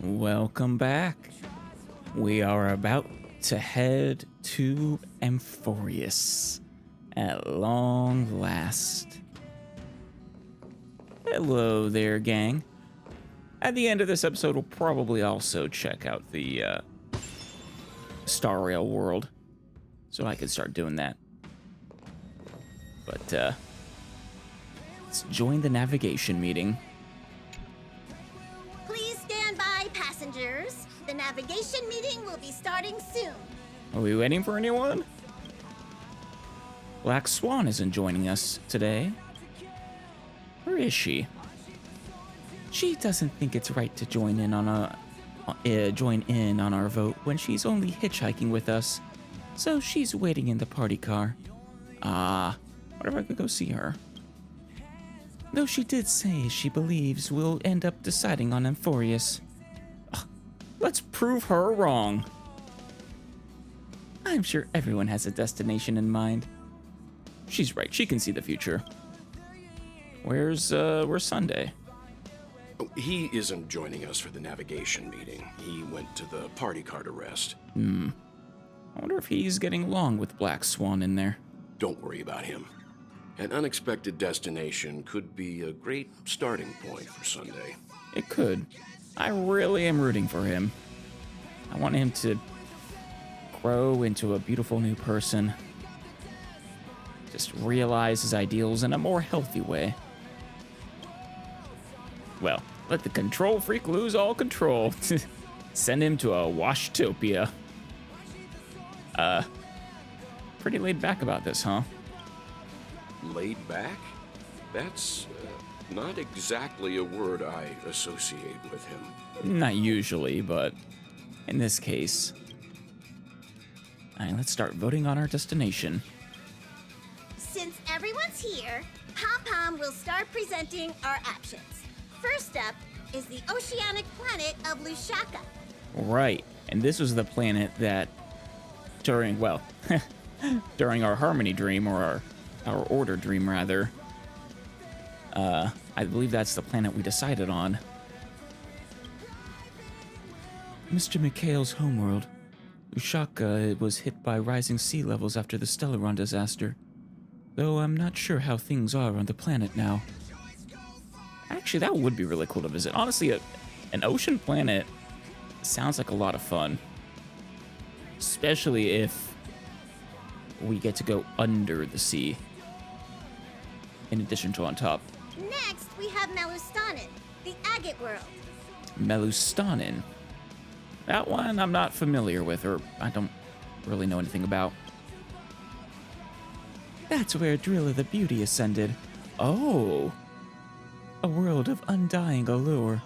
Welcome back. We are about to head to Emorius at long last. Hello there, gang. At the end of this episode, we'll probably also check out the Star Rail world, so I can start doing that. But let's join the navigation meeting. Please stand by, passengers. The navigation meeting will be starting soon. Are we waiting for anyone? Black Swan isn't joining us today. Where is she? She doesn't think it's right to join in on our vote when she's only hitchhiking with us. So she's waiting in the party car. What if I could go see her? Though she did say she believes we'll end up deciding on Emorius. Let's prove her wrong. I'm sure everyone has a destination in mind. She's right, she can see the future. Where's Sunday? He isn't joining us for the navigation meeting. He went to the party car to rest. I wonder if he's getting along with Black Swan in there. Don't worry about him. An unexpected destination could be a great starting point for Sunday. It could. I really am rooting for him. I want him to grow into a beautiful new person. Just realize his ideals in a more healthy way. Well, let the control freak lose all control. Send him to a washtopia. Pretty laid back about this, huh? Laid back? That's not exactly a word I associate with him. Not usually, but in this case. Alright, let's start voting on our destination. Since everyone's here, Pom-Pom will start presenting our options. First up is the oceanic planet of Lushaka. Right, and this was the planet that during our Harmony dream, or our Order dream rather, I believe that's the planet we decided on. Mr. McHale's homeworld, Lushaka, was hit by rising sea levels after the Stellaron disaster, though I'm not sure how things are on the planet now. Actually, that would be really cool to visit. Honestly, an ocean planet sounds like a lot of fun. Especially if we get to go under the sea, in addition to on top. Next, we have Melustanin, the agate world. Melustanin. That one I'm not familiar with, or I don't really know anything about. That's where Drilla the Beauty ascended. Oh! A world of undying allure.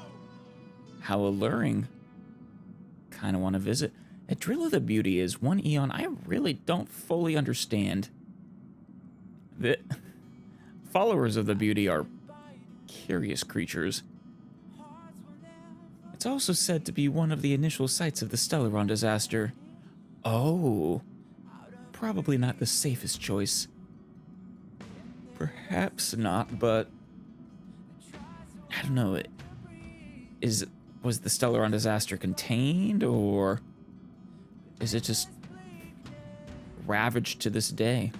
How alluring. Kinda want to visit. Drilla the Beauty is one eon I really don't fully understand. The followers of the Beauty are curious creatures. It's also said to be one of the initial sites of the Stellaron disaster. Oh. Probably not the safest choice. Perhaps not, but I don't know. Was the Stellaron disaster contained, or is it just ravaged to this day?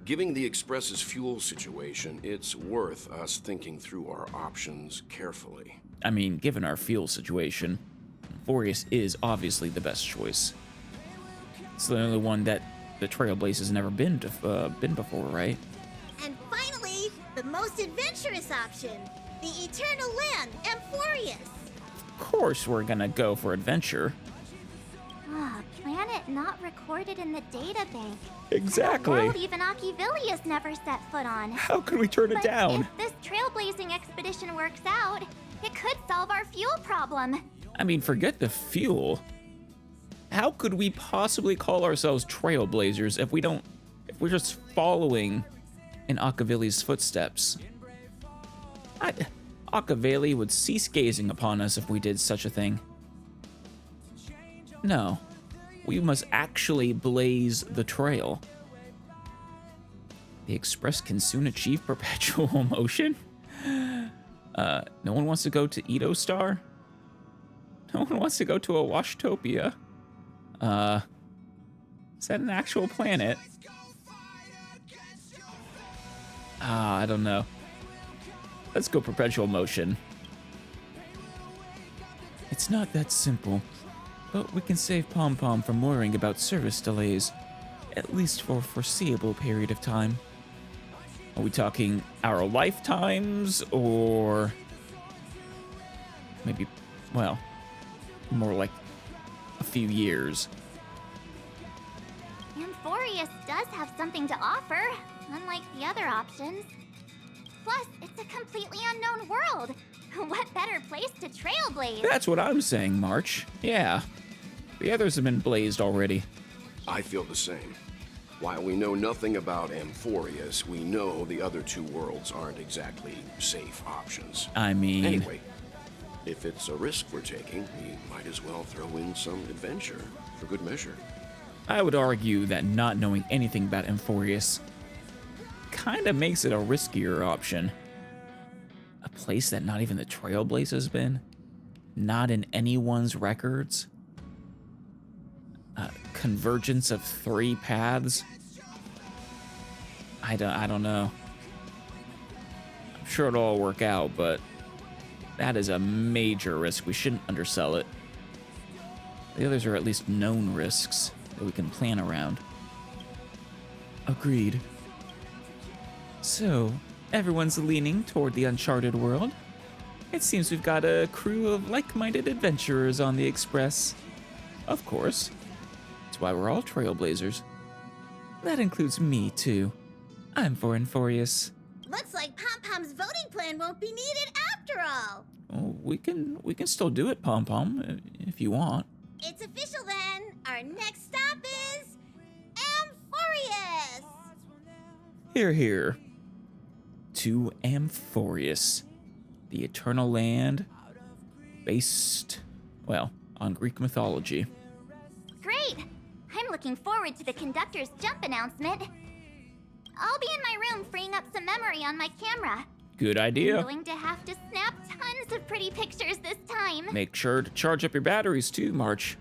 Given the Express's fuel situation, it's worth us thinking through our options carefully. I mean, given our fuel situation, Emorius is obviously the best choice. It's the only one that the Trailblaze has never been before, right? And finally, the most adventurous option, the Eternal Land, Emorius. Of course we're gonna go for adventure. Planet not recorded in the data bank. Exactly. A world even Akivilius never set foot on. How could we turn it But down? if this trailblazing expedition works out, it could solve our fuel problem. I mean, forget the fuel. How could we possibly call ourselves trailblazers if we're just following in Akavili's footsteps? Akavili would cease gazing upon us if we did such a thing. No, we must actually blaze the trail. The Express can soon achieve perpetual motion? No one wants to go to Edo Star? No one wants to go to a Washtopia? Is that an actual planet? I don't know. Let's go perpetual motion. It's not that simple, but we can save Pom Pom from worrying about service delays, at least for a foreseeable period of time. Are we talking our lifetimes, or maybe, well, more like a few years? Emorius does have something to offer, unlike the other options. Plus, it's a completely unknown world. What better place to trailblaze? That's what I'm saying, March. Yeah. The others have been blazed already. I feel the same. While we know nothing about Emorius, we know the other two worlds aren't exactly safe options. I mean... Anyway, if it's a risk we're taking, we might as well throw in some adventure for good measure. I would argue that not knowing anything about Emorius kind of makes it a riskier option. A place that not even the Trailblaze has been, not in anyone's records. Convergence of 3 paths. I don't know. I'm sure it'll all work out, but that is a major risk. We shouldn't undersell it. The others are at least known risks that we can plan around. Agreed. So, everyone's leaning toward the uncharted world. It seems we've got a crew of like-minded adventurers on the Express. Of course. That's why we're all trailblazers. That includes me, too. I'm for Emorius. Looks like Pom Pom's voting plan won't be needed after all. Oh, we can still do it, Pom Pom, if you want. It's official then. Our next stop is Emorius. Here, here. To Emorius, the eternal land based, well, on Greek mythology. Great! I'm looking forward to the conductor's jump announcement. I'll be in my room freeing up some memory on my camera. Good idea. I'm going to have to snap tons of pretty pictures this time. Make sure to charge up your batteries too, March.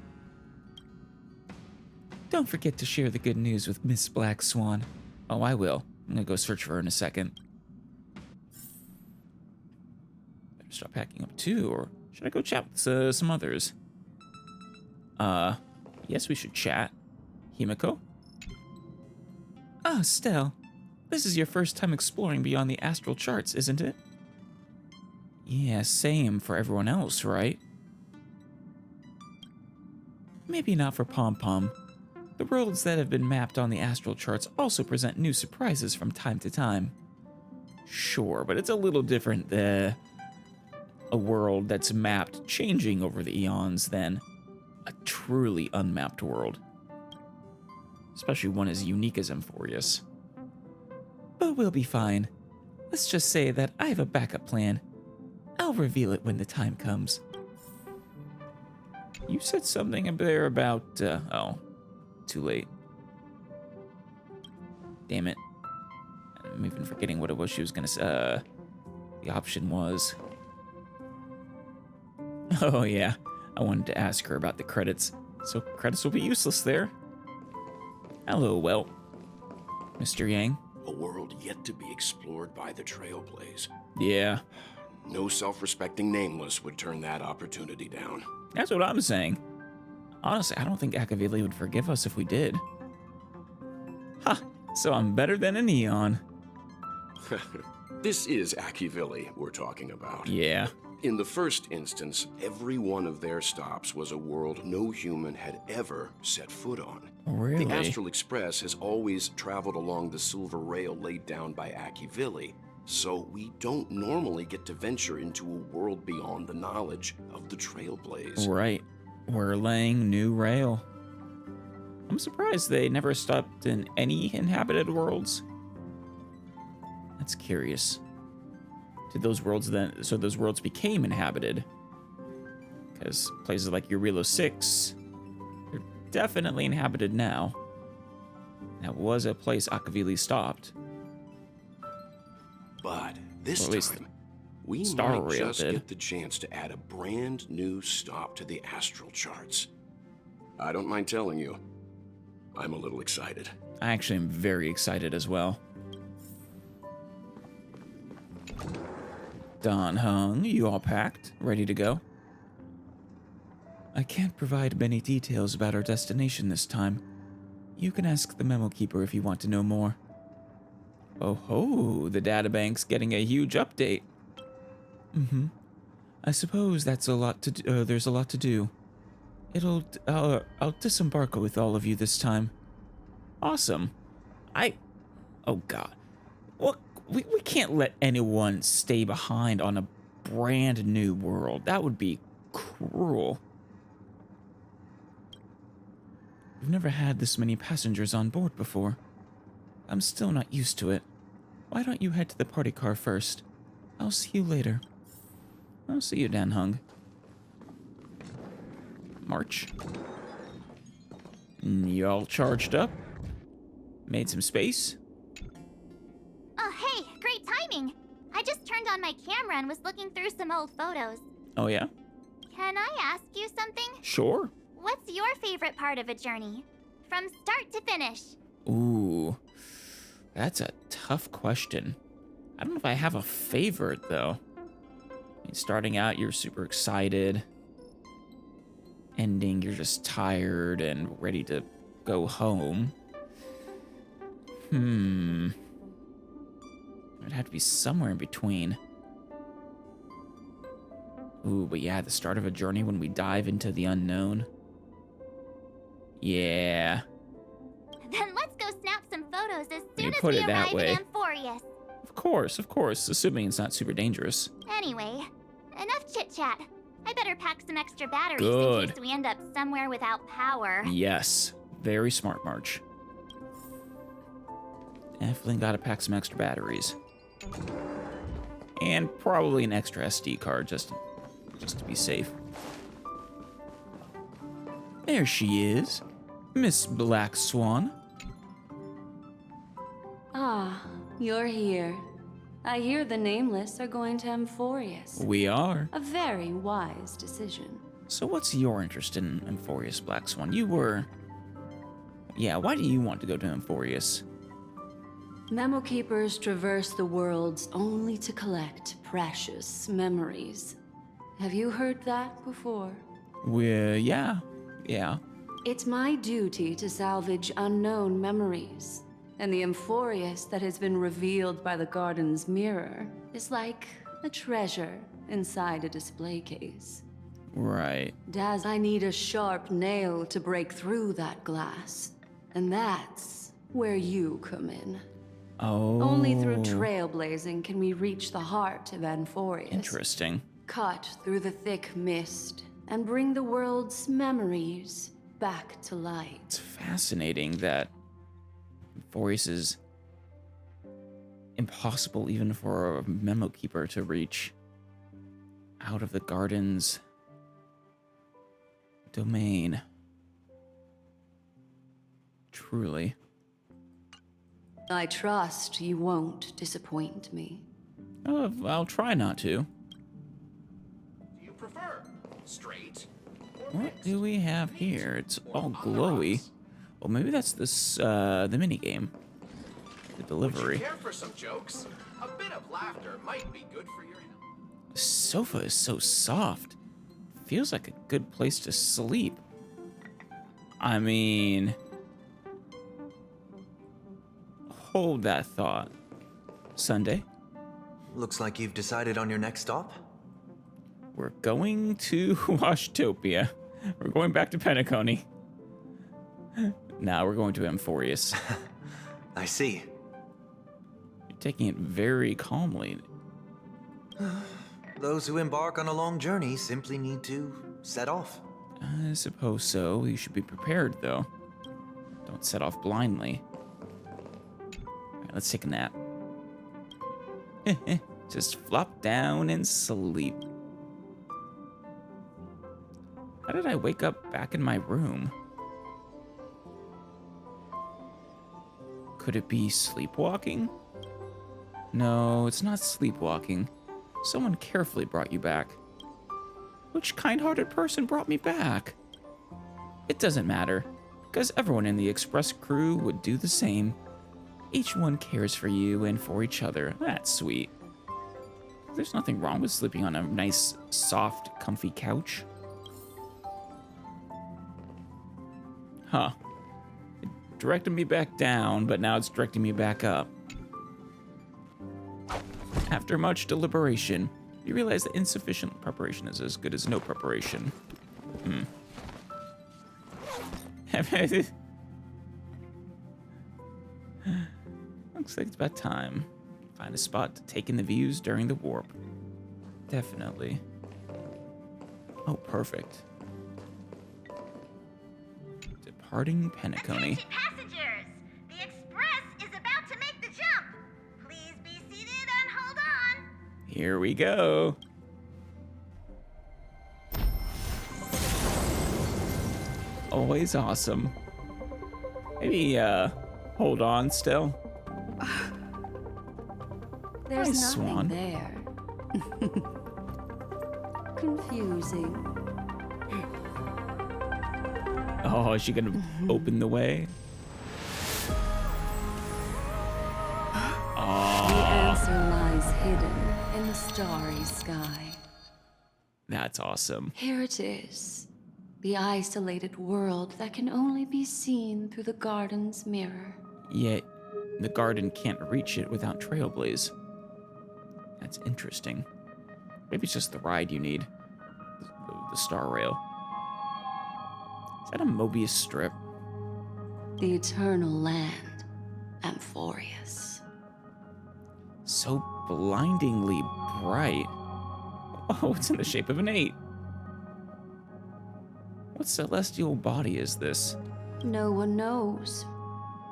Don't forget to share the good news with Miss Black Swan. Oh, I will. I'm gonna go search for her in a second. Better start packing up too, or should I go chat with some others? Yes, we should chat. Himiko? Ah, Stell. This is your first time exploring beyond the astral charts, isn't it? Yeah, same for everyone else, right? Maybe not for Pom Pom. The worlds that have been mapped on the astral charts also present new surprises from time to time. Sure, but it's a little different than a world that's mapped changing over the eons than a truly unmapped world. Especially one as unique as Emorius. But we'll be fine. Let's just say that I have a backup plan. I'll reveal it when the time comes. You said something up there about, oh, too late. Damn it. I'm even forgetting what it was she was gonna say. The option was... Oh yeah, I wanted to ask her about the credits. So credits will be useless there. Hello, well, Mr. Yang. A world yet to be explored by the Trailblaze. Yeah, No self-respecting nameless would turn that opportunity down. that's what I'm saying. Honestly, I don't think Akavili would forgive us if we did. Ha! So I'm better than a neon. This is Akivili we're talking about. Yeah. In the first instance, every one of their stops was a world no human had ever set foot on. Really? The Astral Express has always traveled along the silver rail laid down by Akivili, so we don't normally get to venture into a world beyond the knowledge of the Trailblaze. Right. We're laying new rail. I'm surprised they never stopped in any inhabited worlds. That's curious. Did those worlds then, so those worlds became inhabited? Because places like Urilo 6, they're definitely inhabited now. That was a place Akavili stopped. But this Or at least time, We Star might Rail just did. get the chance to add a brand new stop to the astral charts. I don't mind telling you, I'm a little excited. I actually am very excited as well. Dan Heng, you all packed? Ready to go? I can't provide many details about our destination this time. You can ask the memo keeper if you want to know more. Oh ho, the databank's getting a huge update. I suppose that's a lot to do, there's a lot to do. I'll disembark with all of you this time. Awesome. Oh god. What? We can't let anyone stay behind on a brand new world. That would be cruel. We've never had this many passengers on board before. I'm still not used to it. Why don't you head to the party car first? I'll see you later. I'll see you, Dan Hung. March. You all charged up? Made some space? Oh, hey, great timing. I just turned on my camera and was looking through some old photos. Oh yeah? Can I ask you something? Sure. What's your favorite part of a journey? From start to finish. Ooh, that's a tough question. I don't know if I have a favorite, though. I mean, starting out, you're super excited. Ending, you're just tired and ready to go home. It'd have to be somewhere in between. Ooh, but yeah, the start of a journey when we dive into the unknown. Yeah. Then let's go snap some photos as You soon as put we it that arrive way. in Emorius. Of course, assuming it's not super dangerous. Anyway, enough chit-chat. I better pack some extra batteries Good. in case we end up somewhere without power. Yes, very smart, March. Definitely gotta pack some extra batteries. And probably an extra SD card just to be safe. There she is, Miss Black Swan. Ah, you're here. I hear the Nameless are going to Emorius. We are. A very wise decision. So what's your interest in Emorius, Black Swan? You were... Yeah, why do you want to go to Emorius? Memo keepers traverse the worlds only to collect precious memories. Have you heard that before? Yeah. It's my duty to salvage unknown memories. And the Emorius that has been revealed by the garden's mirror is like a treasure inside a display case. Right. Daz, I need a sharp nail to break through that glass. And that's where you come in. Oh. Only through trailblazing can we reach the heart of Emorius. Interesting. Cut through the thick mist and bring the world's memories back to light. It's fascinating that Emorius is impossible even for a memo keeper to reach out of the garden's domain. Truly. I trust you won't disappoint me. Oh, I'll try not to. Do you prefer straight? What do we have here? It's all glowy. Well, maybe that's this, the minigame. The delivery. Care for some jokes? A bit of laughter might be good for your health. The sofa is so soft. Feels like a good place to sleep. I mean... Hold that thought. Sunday, Looks like you've decided on your next stop. we're going to Washtopia. We're going back to Penacony. Now we're going to Emorius. I see. You're taking it very calmly. Those who embark on a long journey simply need to set off. I suppose so. You should be prepared, though. Don't set off blindly. Alright, let's take a nap. Just flop down and sleep. How did I wake up back in my room? Could it be sleepwalking? No, it's not sleepwalking. Someone carefully brought you back. Which kind-hearted person brought me back? It doesn't matter, because everyone in the Express crew would do the same. Each one cares for you and for each other. That's sweet. There's nothing wrong with sleeping on a nice, soft, comfy couch. Huh. It directed me back down, but now it's directing me back up. After much deliberation, you realize that insufficient preparation is as good as no preparation. Looks like it's about time. Find a spot to take in the views during the warp. Definitely. Oh, perfect. Departing Penacony. Attention passengers! The Express is about to make the jump. Please be seated and hold on. Here we go. Always awesome. Maybe, hold on still. There's Nice nothing swan. there. Confusing. Oh, is she gonna open the way? The answer lies hidden in the starry sky. That's awesome. Here it is. The isolated world that can only be seen through the garden's mirror. Yet, the garden can't reach it without Trailblaze. That's interesting. Maybe it's just the ride you need. The Star Rail. Is that a Mobius strip? The eternal land, Emorius. So blindingly bright. Oh, it's in the shape of an 8. What celestial body is this? No one knows.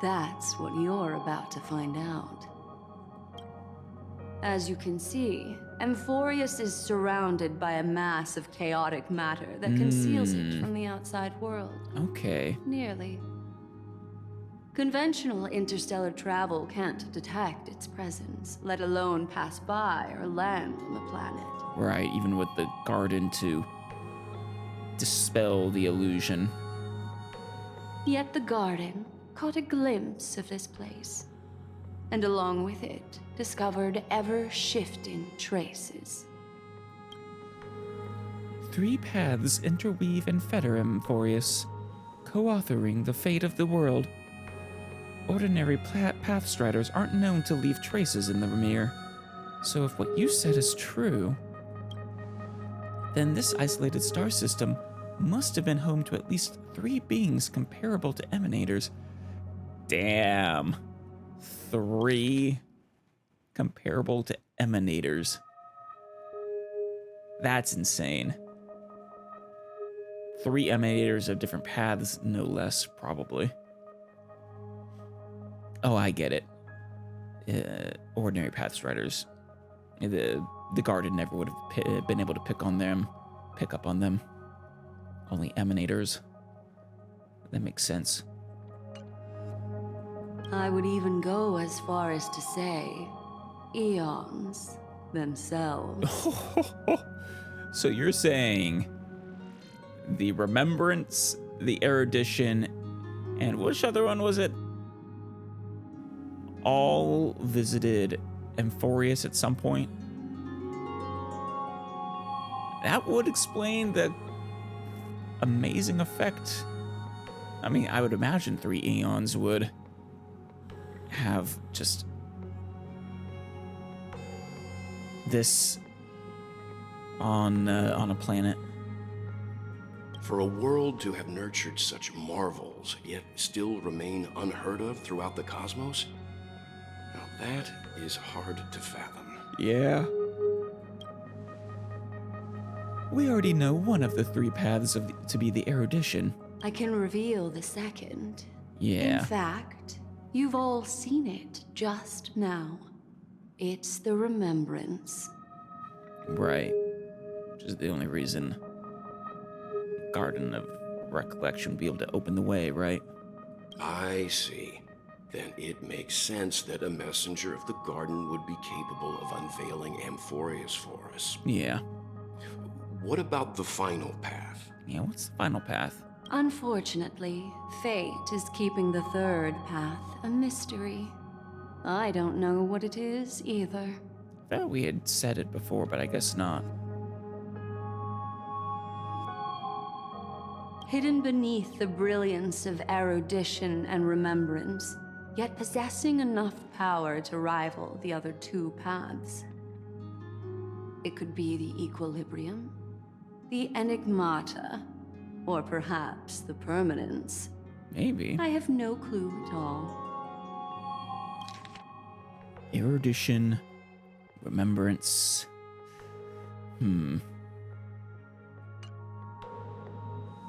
That's what you're about to find out. As you can see, Emorius is surrounded by a mass of chaotic matter that conceals it from the outside world. Okay. Nearly. Conventional interstellar travel can't detect its presence, let alone pass by or land on the planet. Right, even with the garden to dispel the illusion. Yet the garden caught a glimpse of this place, and along with it, discovered ever-shifting traces. 3 paths interweave and fetter Emorius, co-authoring the fate of the world. Ordinary pathstriders aren't known to leave traces in the mirror, so if what you said is true, then this isolated star system must have been home to at least 3 beings comparable to emanators. Damn. 3 comparable to emanators. That's insane. 3 emanators of different paths, no less, probably. Oh, I get it. Ordinary pathstriders. The garden never would have been able to pick up on them. Only emanators. That makes sense. I would even go as far as to say, eons themselves. So you're saying the Remembrance, the Erudition, and which other one was it? All visited Emorius at some point? That would explain the amazing effect. I mean, I would imagine 3 eons would have just this on a planet. For a world to have nurtured such marvels, yet still remain unheard of throughout the cosmos, now that is hard to fathom. Yeah. We already know one of the 3 paths to be the erudition. I can reveal the second. Yeah. In fact, you've all seen it just now. It's the Remembrance. Right. Which is the only reason Garden of Recollection would be able to open the way, right? I see. then it makes sense that a messenger of the garden would be capable of unveiling Emorius for us. Yeah. What about the final path? Yeah, what's the final path? Unfortunately, fate is keeping the third path a mystery. I don't know what it is either. I thought we had said it before, but I guess not. Hidden beneath the brilliance of erudition and remembrance, yet possessing enough power to rival the other two paths. It could be the equilibrium, the enigmata, or perhaps the permanence. Maybe. I have no clue at all. Erudition, remembrance.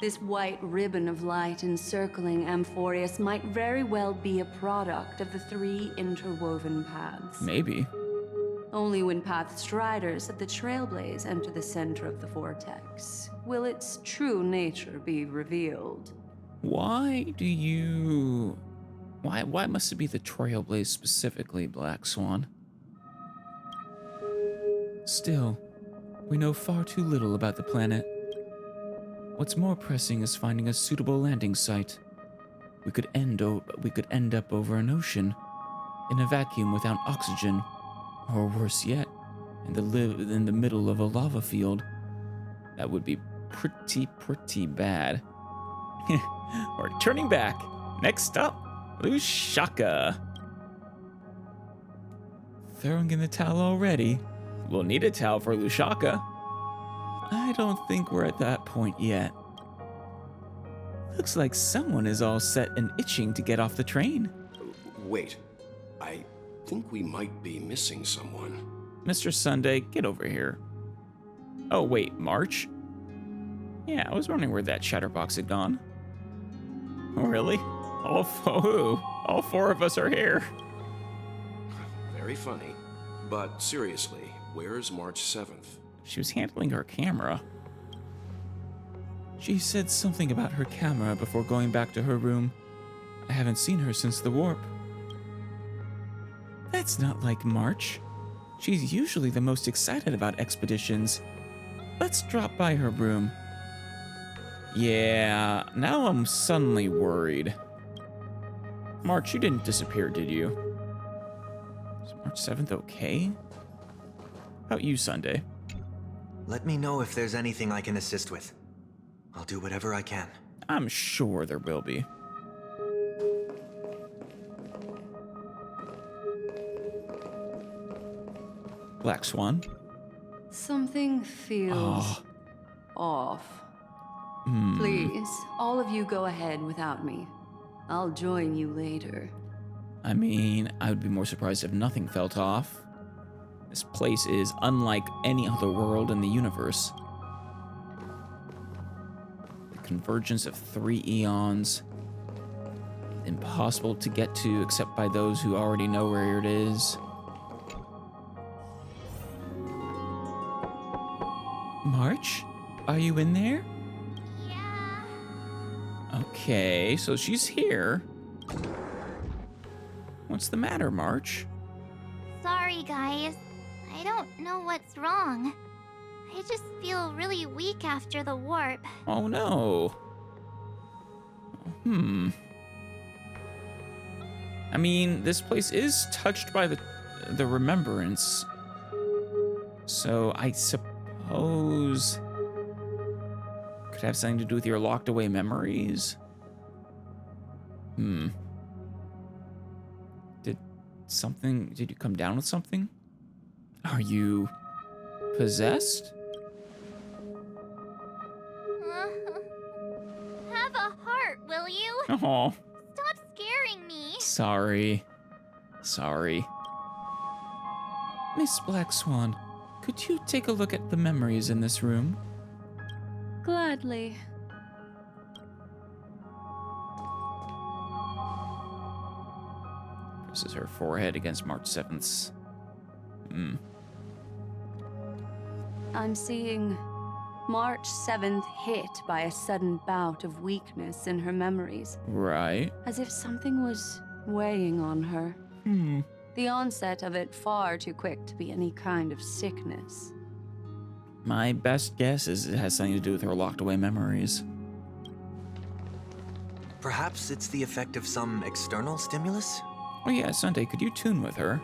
This white ribbon of light encircling Emorius might very well be a product of the three interwoven paths. Maybe. Only when path striders of the Trailblaze enter the center of the vortex will its true nature be revealed. Why must it be the Trailblaze specifically, Black Swan? Still, we know far too little about the planet. What's more pressing is finding a suitable landing site. We could end up over an ocean, in a vacuum without oxygen, or worse yet, in the middle of a lava field. That would be pretty bad. We're turning back. Next up, Lusaka. Throwing in the towel already. We'll need a towel for Lusaka. I don't think we're at that point yet. Looks like someone is all set and itching to get off the train. Wait, I think we might be missing someone. Mr. Sunday, get over here. Oh, wait, March? Yeah, I was wondering where that chatterbox had gone. Oh, really? All four of us are here. Very funny. But seriously, where's March 7th? She was handling her camera. She said something about her camera before going back to her room. I haven't seen her since the warp. That's not like March. She's usually the most excited about expeditions. Let's drop by her room. Yeah, now I'm suddenly worried. March, you didn't disappear, did you? Is March 7th okay? How about you, Sunday? Let me know if there's anything I can assist with. I'll do whatever I can. I'm sure there will be. Black Swan. Something feels off. Please, all of you go ahead without me. I'll join you later. I mean, I would be more surprised if nothing felt off. This place is unlike any other world in the universe. The convergence of 3 eons. Impossible to get to except by those who already know where it is. March? Are you in there? Yeah. Okay, so she's here. What's the matter, March? Sorry, guys. I don't know what's wrong. I just feel really weak after the warp. Oh no. I mean, this place is touched by the remembrance. So I suppose could have something to do with your locked away memories. Did you come down with something? Are you possessed? Have a heart, will you? Oh, Stop scaring me. sorry. Miss Black Swan, could you take a look at the memories in this room? Gladly. Presses her forehead against March 7th's. I'm seeing March 7th hit by a sudden bout of weakness in her memories, Right. as if something was weighing on her. Hmm. The onset of it far too quick to be any kind of sickness. My best guess is it has something to do with her locked away memories. Perhaps it's the effect of some external stimulus? Oh yeah, Sunday, could you tune with her?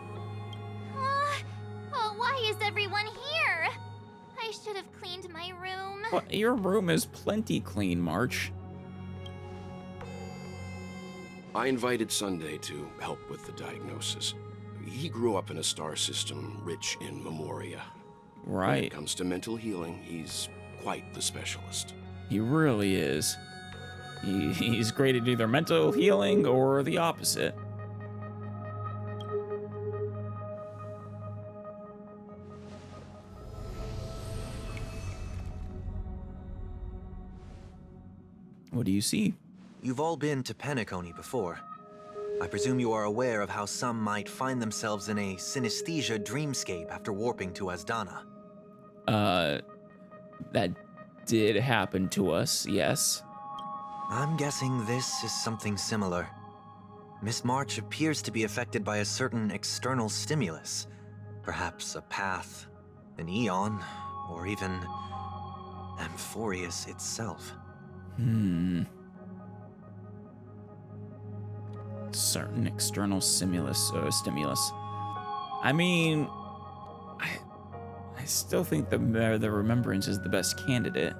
Oh, why is everyone here? I should have cleaned my room. Well, your room is plenty clean, March. I invited Sunday to help with the diagnosis. He grew up in a star system rich in memoria. When it Right. comes to mental healing, he's quite the specialist. He really is. He's great at either mental healing or the opposite. What do you see? You've all been to Penacony before. I presume you are aware of how some might find themselves in a synesthesia dreamscape after warping to Asdana. That did happen to us, yes. I'm guessing this is something similar. Miss March appears to be affected by a certain external stimulus. Perhaps a path, an eon, or even Emorius itself. Certain external stimulus. I mean, I still think the remembrance is the best candidate.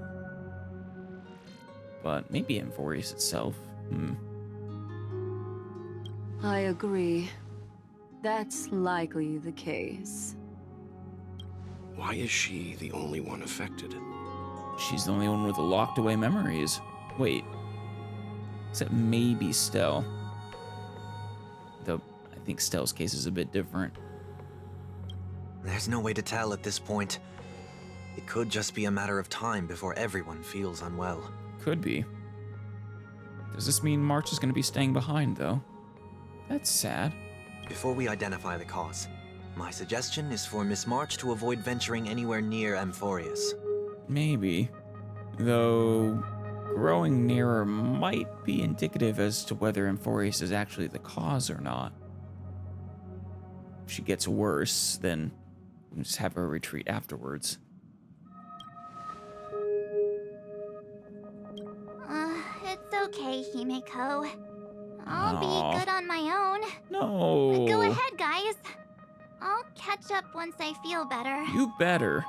But maybe Emorius itself. I agree. That's likely the case. Why is she the only one affected? She's the only one with the locked away memories. Wait. Except maybe Stell. Though I think Stell's case is a bit different. There's no way to tell at this point. It could just be a matter of time before everyone feels unwell. Could be. Does this mean March is going to be staying behind, though? That's sad. Before we identify the cause, my suggestion is for Miss March to avoid venturing anywhere near Emorius. Maybe. Though, growing nearer might be indicative as to whether Emorius is actually the cause or not. If she gets worse, then we'll just have her retreat afterwards. It's okay, Himeko. I'll Aw. be good on my own. No! Go ahead, guys. I'll catch up once I feel better. You better.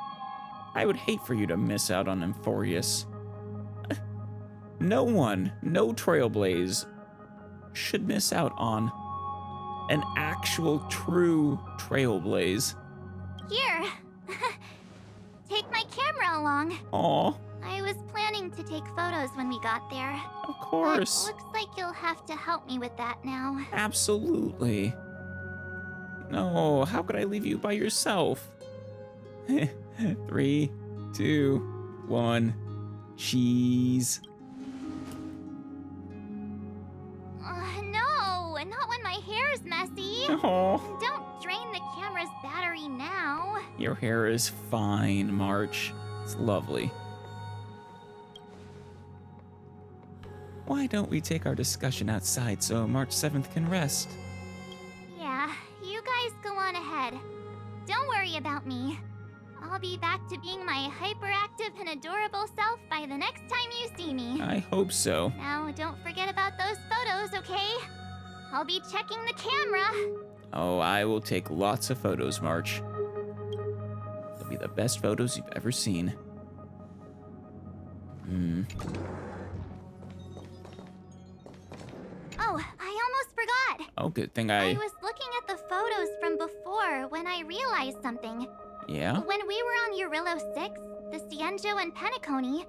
I would hate for you to miss out on Emorius. No one, no Trailblaze, should miss out on an actual true Trailblaze. Here. Take my camera along. Aw, I was planning to take photos when we got there. of But course. looks like you'll have to help me with that now. Absolutely. No, how could I leave you by yourself? 3, 2, 1, cheese. No, not when my hair's messy. Oh, Don't drain the camera's battery now. your hair is fine, March. It's lovely. Why don't we take our discussion outside so March 7th can rest? Yeah, you guys go on ahead. Don't worry about me. I'll be back to being my hyperactive and adorable self by the next time you see me. I hope so. Now, don't forget about those photos, okay? I'll be checking the camera. Oh, I will take lots of photos, March. They'll be the best photos you've ever seen. Oh, I almost forgot. Oh, good thing I I... was looking at the photos from before when I realized something. Yeah? When we were on Eurillo 6, the Cienjo and Penacony,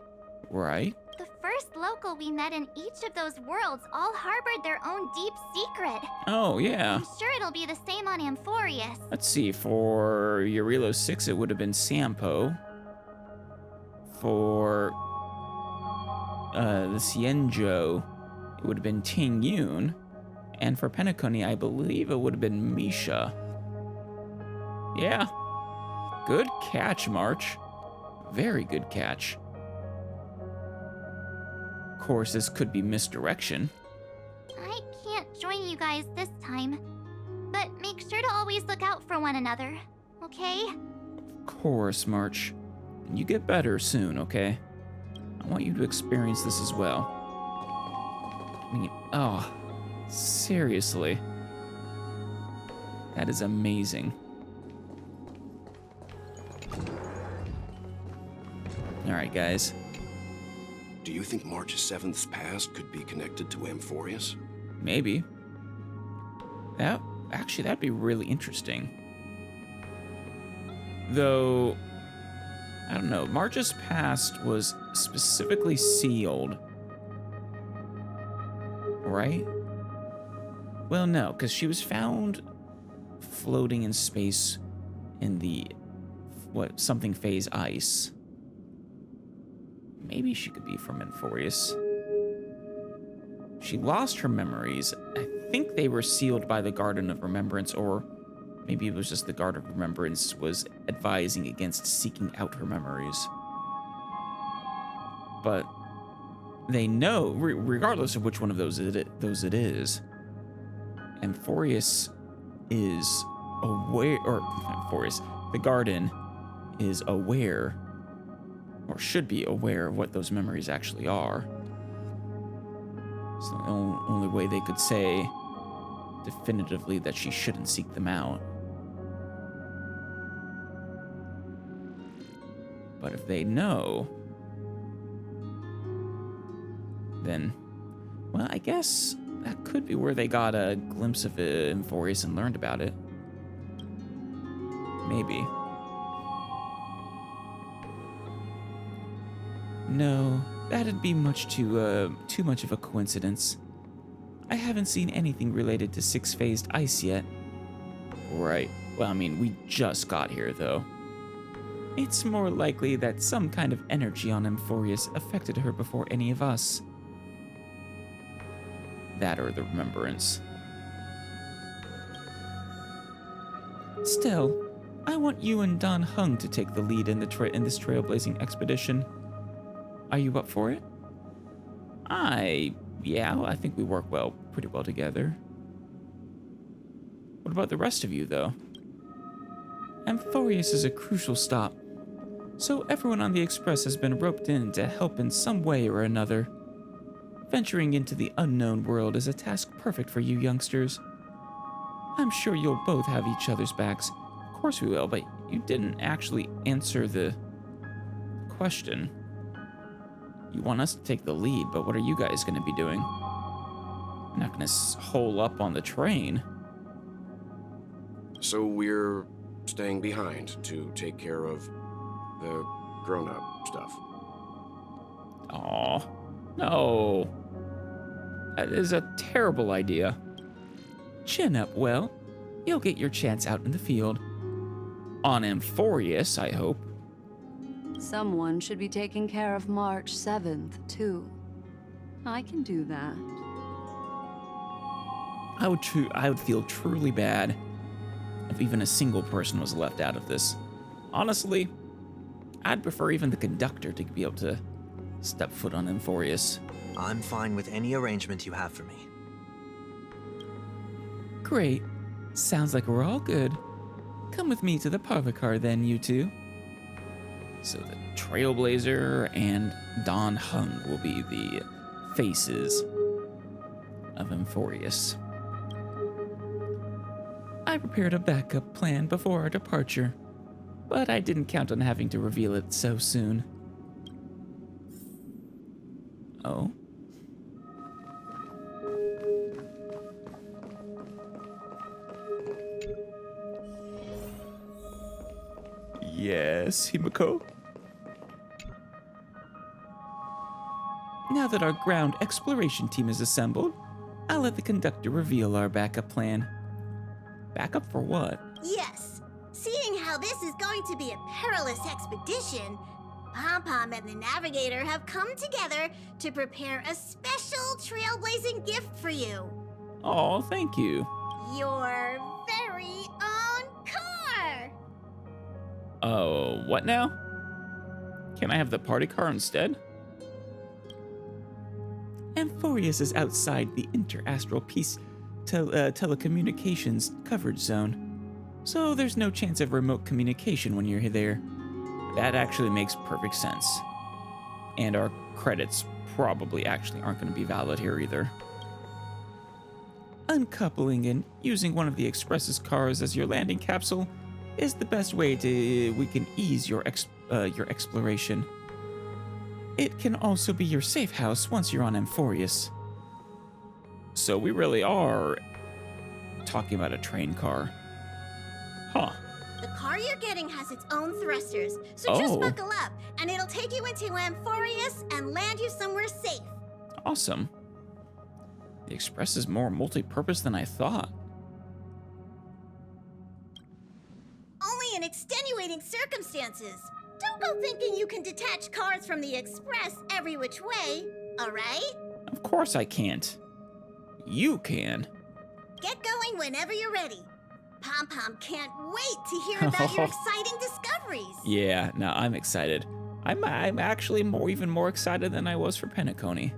Right? the first local we met in each of those worlds all harbored their own deep secret. Oh, yeah. I'm sure it'll be the same on Emorius. Let's see, for Eurillo 6, it would have been Sampo. For the Cienjo, it would have been Ting Yun. And for Penacony, I believe it would have been Misha. Yeah. Good catch, March. Very good catch. Of course, this could be misdirection. I can't join join you guys this time. But make sure to always look out for one another, okay? Of course, March. And you get better soon, okay? I want you to experience this as well. I mean, oh, seriously. That is amazing. Alright, guys. Do you think March 7th's past could be connected to Emorius? Maybe. That'd be really interesting. Though, I don't know, March's past was specifically sealed. Right? Well, no, because she was found floating in space in the, something phase ice. Maybe she could be from Emorius. She lost her memories. I think they were sealed by the Garden of Remembrance, or maybe it was just the Garden of Remembrance was advising against seeking out her memories. But they know, regardless of which one of those it is, Emorius is aware, or Emorius, the Garden is aware, or should be aware of what those memories actually are. It's the only way they could say definitively that she shouldn't seek them out. But if they know, then, well, I guess that could be where they got a glimpse of Emorius and learned about it. Maybe. No, that'd be too much of a coincidence. I haven't seen anything related to six-phased ice yet. Right. Well, I mean, we just got here, though. It's more likely that some kind of energy on Emorius affected her before any of us. That or the remembrance. Still, I want you and Don Hung to take the lead in this trailblazing expedition. Are you up for it? Yeah, I think we work pretty well together. What about the rest of you, though? Emorius is a crucial stop, so everyone on the Express has been roped in to help in some way or another. Venturing into the unknown world is a task perfect for you youngsters. I'm sure you'll both have each other's backs. Of course we will, but you didn't actually answer the question. You want us to take the lead, but what are you guys going to be doing? You're not going to hole up on the train. So we're staying behind to take care of the grown-up stuff. Aw, no. That is a terrible idea. Chin up, Well. You'll get your chance out in the field. On Emorius, I hope. Someone should be taking care of March 7th, too. I can do that. I would feel truly bad if even a single person was left out of this. Honestly, I'd prefer even the conductor to be able to step foot on Emorius. I'm fine with any arrangement you have for me. Great. Sounds like we're all good. Come with me to the parlor car then, you two. So the Trailblazer and Don Hung will be the faces of Emorius. I prepared a backup plan before our departure, but I didn't count on having to reveal it so soon. Oh? Yes, Himiko? Now that our ground exploration team is assembled, I'll let the conductor reveal our backup plan. Backup for what? Yes. Seeing how this is going to be a perilous expedition, Pom-Pom and the Navigator have come together to prepare a special trailblazing gift for you. Oh, thank you. Your very own car! Oh, what now? Can I have the party car instead? Emorius is outside the interastral peace telecommunications coverage zone, so there's no chance of remote communication when you're there. That actually makes perfect sense. And our credits probably actually aren't going to be valid here either. Uncoupling and using one of the Express's cars as your landing capsule is the best way we can ease your exploration. It can also be your safe house once you're on Emorius. So we really are talking about a train car. Huh. The car you're getting has its own thrusters, so just buckle up, and it'll take you into Emorius and land you somewhere safe. Awesome. The Express is more multi-purpose than I thought. Only in extenuating circumstances. Don't go thinking you can detach cars from the Express every which way, alright? Of course I can't. You can. Get going whenever you're ready. Pom-Pom can't wait to hear about your exciting discoveries. Yeah, no, I'm excited. I'm actually even more excited than I was for Penacony.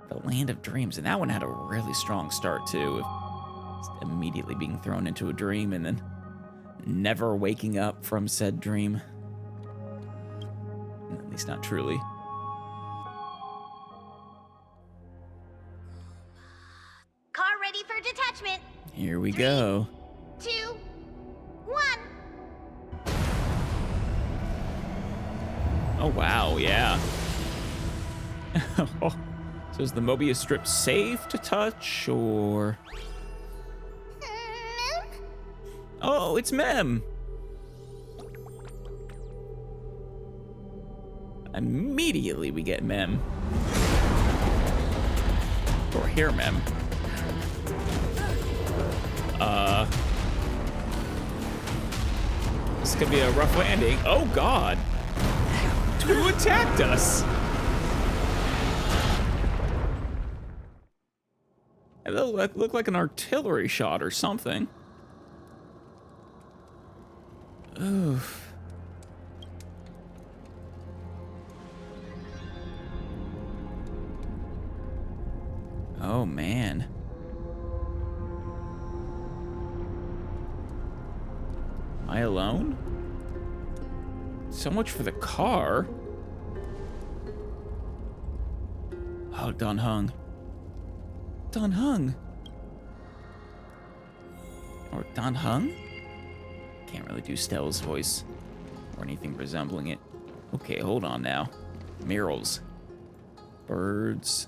The Land of Dreams, and that one had a really strong start too. Just immediately being thrown into a dream and then never waking up from said dream. At least not truly. Car ready for detachment. Here we go. 2, 1. Oh, wow, yeah. So is the Mobius strip safe to touch, or... Oh, it's Mem! Immediately we get Mem. Or Hair Mem. This could be a rough landing. Oh, God! Who attacked us? It looked like an artillery shot or something. Oof. Oh, man. Am I alone? So much for the car. Oh, Don Hung. Don Hung. Or Don Hung? Can't really do Stella's voice or anything resembling it. Okay, hold on now. Murals. Birds.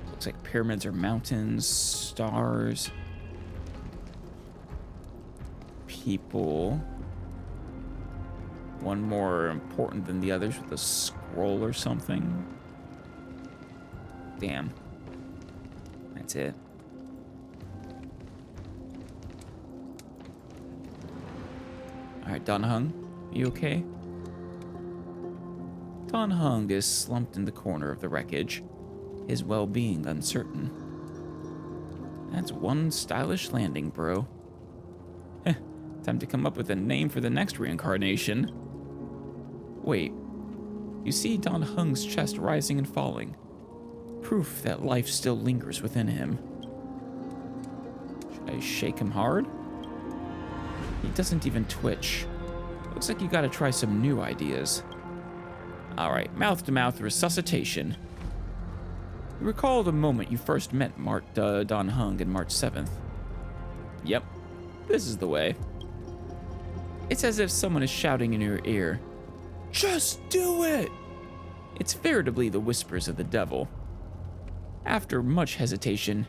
Looks like pyramids or mountains. Stars. People. One more important than the others with a scroll or something. Damn. That's it. Alright, Don Hung, you okay? Don Hung is slumped in the corner of the wreckage, his well-being uncertain. That's one stylish landing, bro. Time to come up with a name for the next reincarnation. Wait, you see Don Hung's chest rising and falling. Proof that life still lingers within him. Should I shake him hard? He doesn't even twitch. Looks like you gotta try some new ideas. Alright, mouth-to-mouth resuscitation. You recall the moment you first met Don Hung on March 7th? Yep, this is the way. It's as if someone is shouting in your ear, "Just do it!" It's veritably the whispers of the devil. After much hesitation,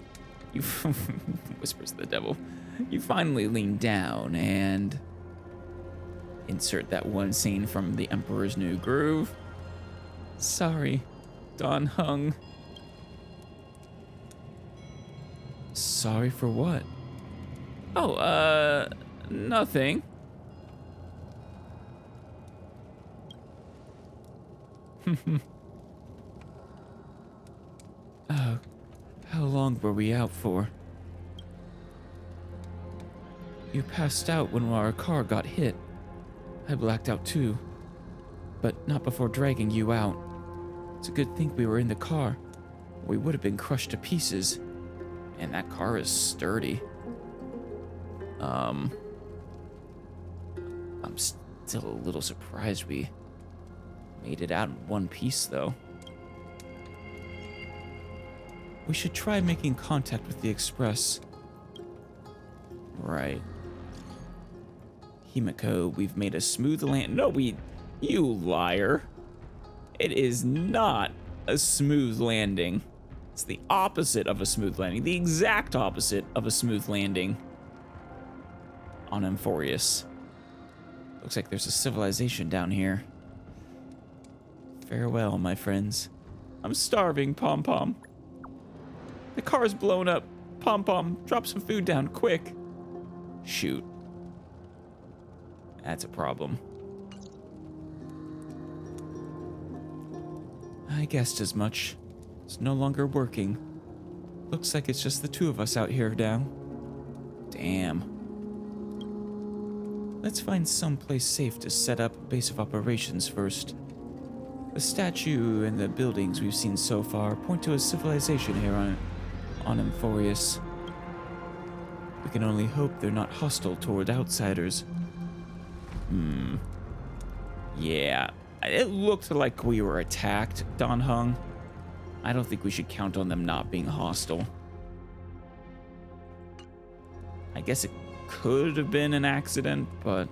you whispers of the devil. You finally lean down and insert that one scene from The Emperor's New Groove. Sorry, Don Hung. Sorry for what? Oh, nothing. Oh, how long were we out for? You passed out when our car got hit. I blacked out too, but not before dragging you out. It's a good thing we were in the car. We would have been crushed to pieces. And that car is sturdy. I'm still a little surprised we made it out in one piece, though. We should try making contact with the Express. Right. Himiko, we've made a smooth land. No, you liar. It is not a smooth landing. It's the opposite of a smooth landing. The exact opposite of a smooth landing on Emorius. Looks like there's a civilization down here. Farewell, my friends. I'm starving, Pom Pom. The car's blown up. Pom Pom, drop some food down, quick. Shoot. That's a problem. I guessed as much. It's no longer working. Looks like it's just the two of us out here now. Damn. Let's find someplace safe to set up a base of operations first. The statue and the buildings we've seen so far point to a civilization here on Emorius. We can only hope they're not hostile toward outsiders. Yeah, it looked like we were attacked, Don Hung. I don't think we should count on them not being hostile. I guess it could have been an accident, but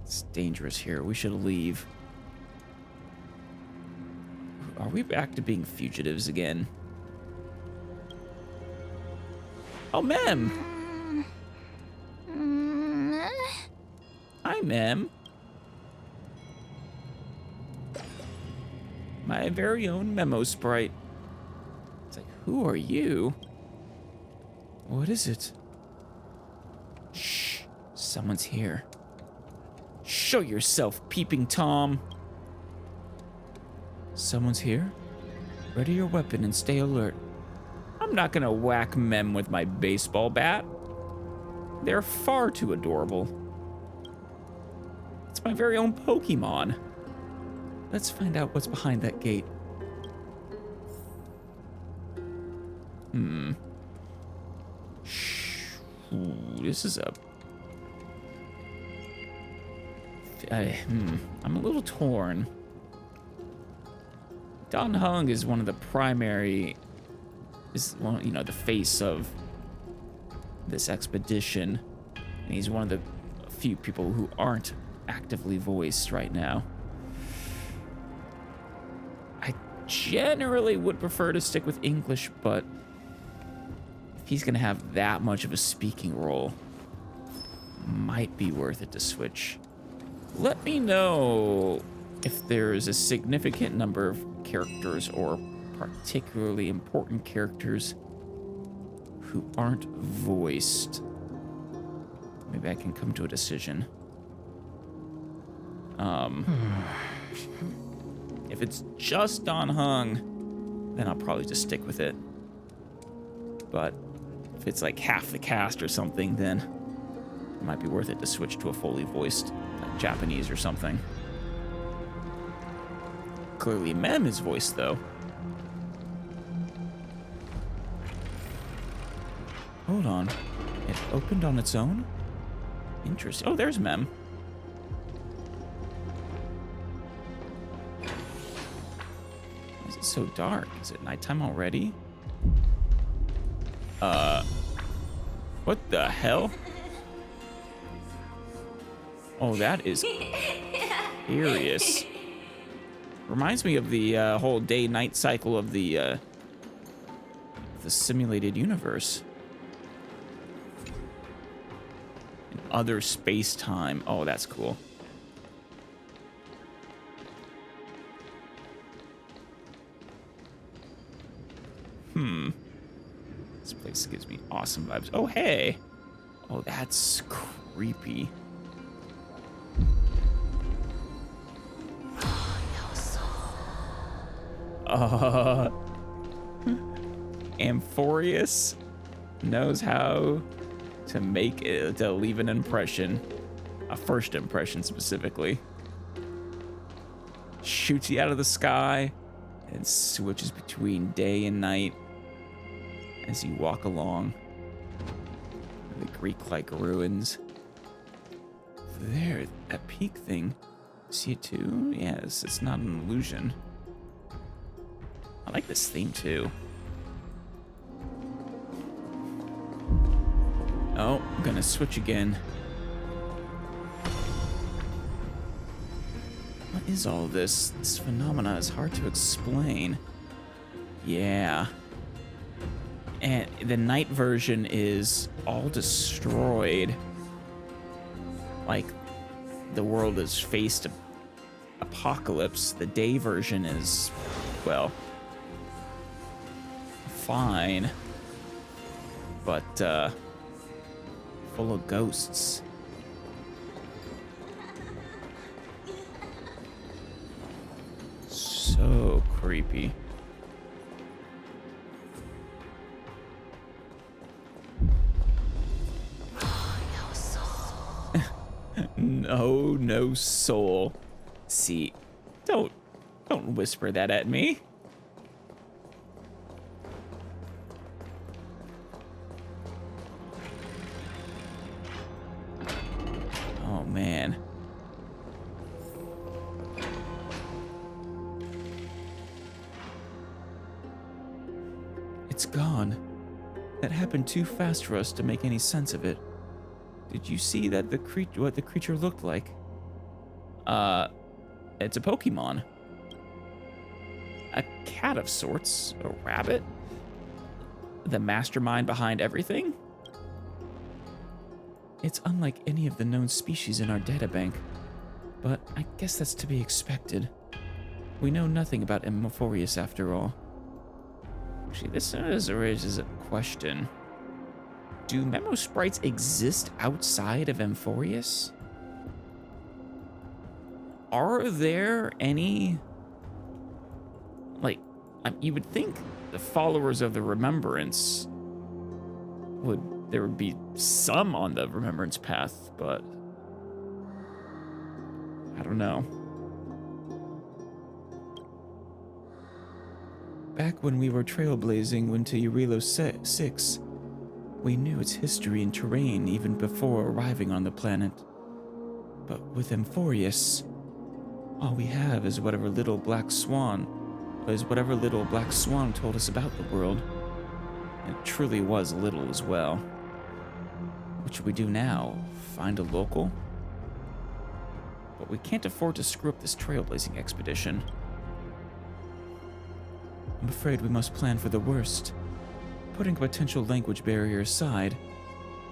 it's dangerous here. We should leave. Are we back to being fugitives again? Oh, Mem! Hi, Mem. My very own Memo Sprite. It's like, who are you? What is it? Shh, someone's here. Show yourself, peeping Tom. Someone's here? Ready your weapon and stay alert. I'm not gonna whack Mem with my baseball bat. They're far too adorable. It's my very own Pokemon. Let's find out what's behind that gate. Ooh, this is a... I'm a little torn. Don Hung is one of the primary... the face of this expedition. And he's one of the few people who aren't actively voiced right now. I generally would prefer to stick with English, but if he's gonna have that much of a speaking role, might be worth it to switch. Let me know if there's a significant number of characters or particularly important characters who aren't voiced. Maybe I can come to a decision. If it's just Don Hung, then I'll probably just stick with it. But if it's like half the cast or something, then it might be worth it to switch to a fully voiced like Japanese or something. Clearly Mem is voiced though. Hold on. It opened on its own? Interesting. Oh, there's Mem. Why is it so dark? Is it nighttime already? What the hell? Oh, that is curious. Reminds me of the whole day-night cycle of the simulated universe. In other space-time. Oh, that's cool. This place gives me awesome vibes. Oh, hey. Oh, that's creepy. Emorius knows how to to leave an impression, a first impression specifically. Shoots you out of the sky and switches between day and night. as you walk along the Greek-like ruins. There, that peak thing. See it too? Yes, it's not an illusion. I like this theme too. Oh, I'm gonna switch again. What is all this? This phenomena is hard to explain. Yeah. And the night version is all destroyed. Like, the world is faced apocalypse. The day version is, well, fine. But, full of ghosts. So creepy. No soul. See, don't whisper that at me. Oh man. It's gone. That happened too fast for us to make any sense of it. Did you see that what the creature looked like? It's a Pokemon. A cat of sorts, a rabbit. The mastermind behind everything? It's unlike any of the known species in our databank, but I guess that's to be expected. We know nothing about Emorius after all. Actually, this raises a question. Do memo sprites exist outside of Emorius? Are there any... Like, you would think the followers of the Remembrance there would be some on the Remembrance path, but I don't know. Back when we were trailblazing into Eurilo 6, we knew its history and terrain even before arriving on the planet. But with Emorius, all we have is whatever little black swan told us about the world. And it truly was little as well. What should we do now? Find a local? But we can't afford to screw up this trailblazing expedition. I'm afraid we must plan for the worst. Putting a potential language barrier aside,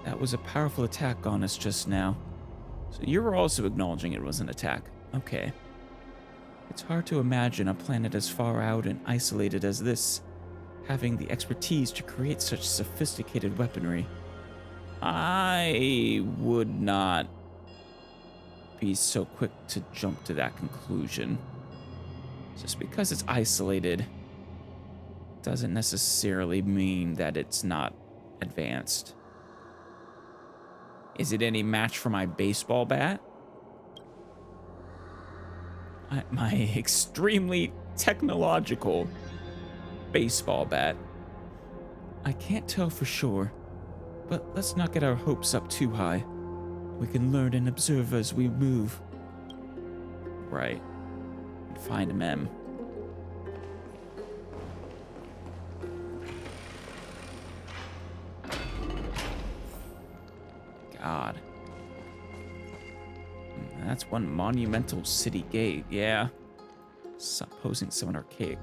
that was a powerful attack on us just now. So you're also acknowledging it was an attack. Okay. It's hard to imagine a planet as far out and isolated as this, having the expertise to create such sophisticated weaponry. I would not be so quick to jump to that conclusion. Just because it's isolated doesn't necessarily mean that it's not advanced. Is it any match for my baseball bat? My extremely technological baseball bat. I can't tell for sure, but let's not get our hopes up too high. We can learn and observe as we move. Right. Find a mem. God. That's one monumental city gate, yeah. Supposing somewhat archaic.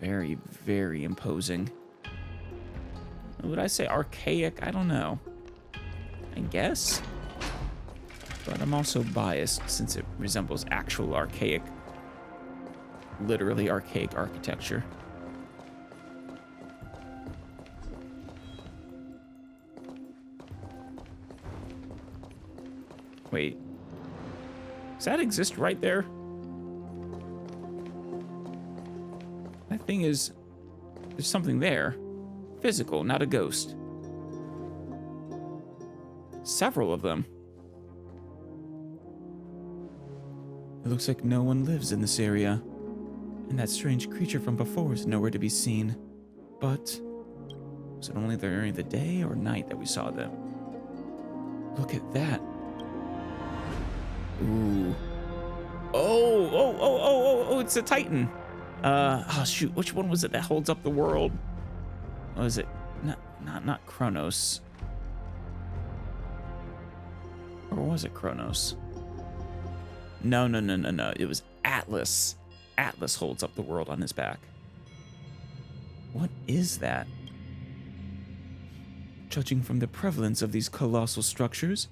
Very, very imposing. Would I say archaic? I don't know. I guess. But I'm also biased since it resembles actual archaic, literally archaic architecture. Wait. Does that exist right there? That thing is... There's something there. Physical, not a ghost. Several of them. It looks like no one lives in this area. And that strange creature from before is nowhere to be seen. But Was it only during the day or night that we saw them? Look at that. Ooh. Oh, it's a Titan. Oh shoot, which one was it that holds up the world? What was it? Not Kronos. Or was it Kronos? No. It was Atlas. Atlas holds up the world on his back. What is that? Judging from the prevalence of these colossal structures,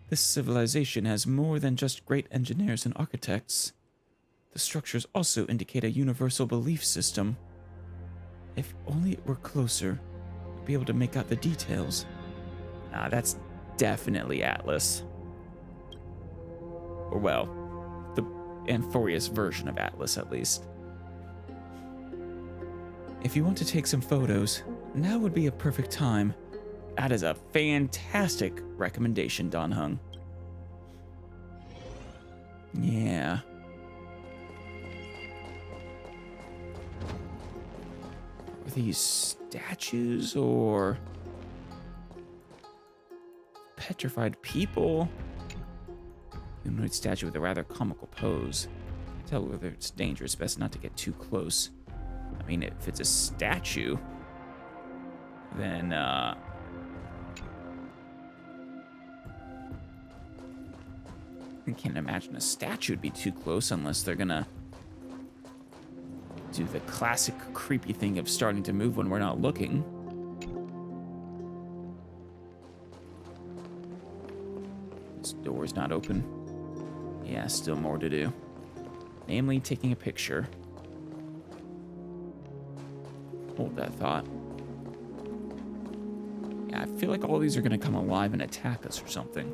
this civilization has more than just great engineers and architects. The structures also indicate a universal belief system. If only it were closer, I'd be able to make out the details. That's definitely Atlas. Or well, the Emorius version of Atlas at least. If you want to take some photos, now would be a perfect time. That is a fantastic recommendation, Don Hung. Yeah. Are these statues or petrified people? Humanoid statue with a rather comical pose. I can tell whether it's dangerous, best not to get too close. I mean, if it's a statue, then I can't imagine a statue would be too close unless they're gonna do the classic creepy thing of starting to move when we're not looking. This door's not open. Yeah, still more to do. Namely, taking a picture. Hold that thought. Yeah, I feel like all these are gonna come alive and attack us or something.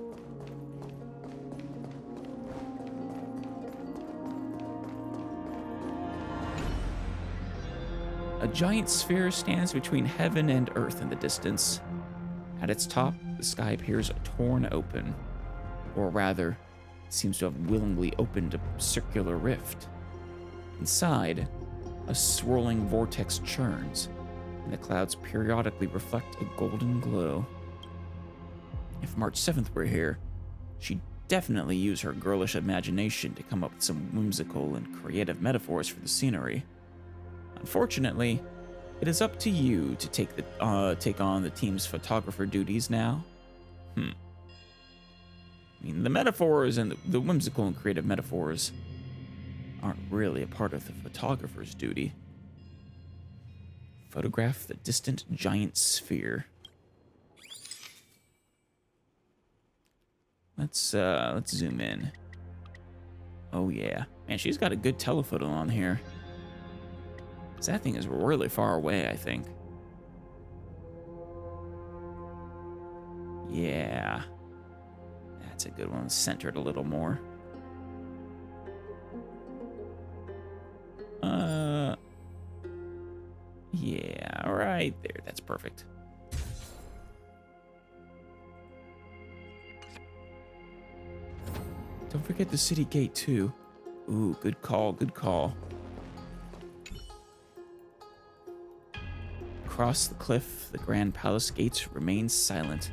A giant sphere stands between heaven and earth in the distance. At its top, the sky appears torn open, or rather, seems to have willingly opened a circular rift. Inside, a swirling vortex churns, and the clouds periodically reflect a golden glow. If March 7th were here, she'd definitely use her girlish imagination to come up with some whimsical and creative metaphors for the scenery. Unfortunately, it is up to you to take on the team's photographer duties now. I mean, the metaphors and the whimsical and creative metaphors aren't really a part of the photographer's duty. Photograph the distant giant sphere. Let's zoom in. Oh yeah, man, she's got a good telephoto on here. That thing is really far away, I think. Yeah. That's a good one. Centered a little more. Yeah, right there. That's perfect. Don't forget the city gate, too. Ooh, good call, good call. Across the cliff, the Grand Palace gates remain silent,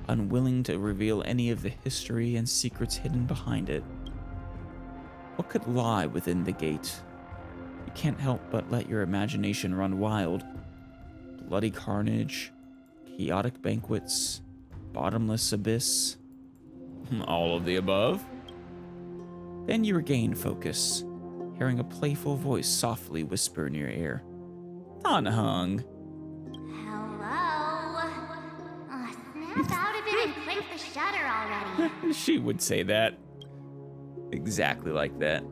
unwilling to reveal any of the history and secrets hidden behind it. What could lie within the gate? You can't help but let your imagination run wild. Bloody carnage, chaotic banquets, bottomless abyss. All of the above. Then you regain focus, hearing a playful voice softly whisper in your ear. Don Hung. Snap out of it and click the shutter already. She would say that. Exactly like that.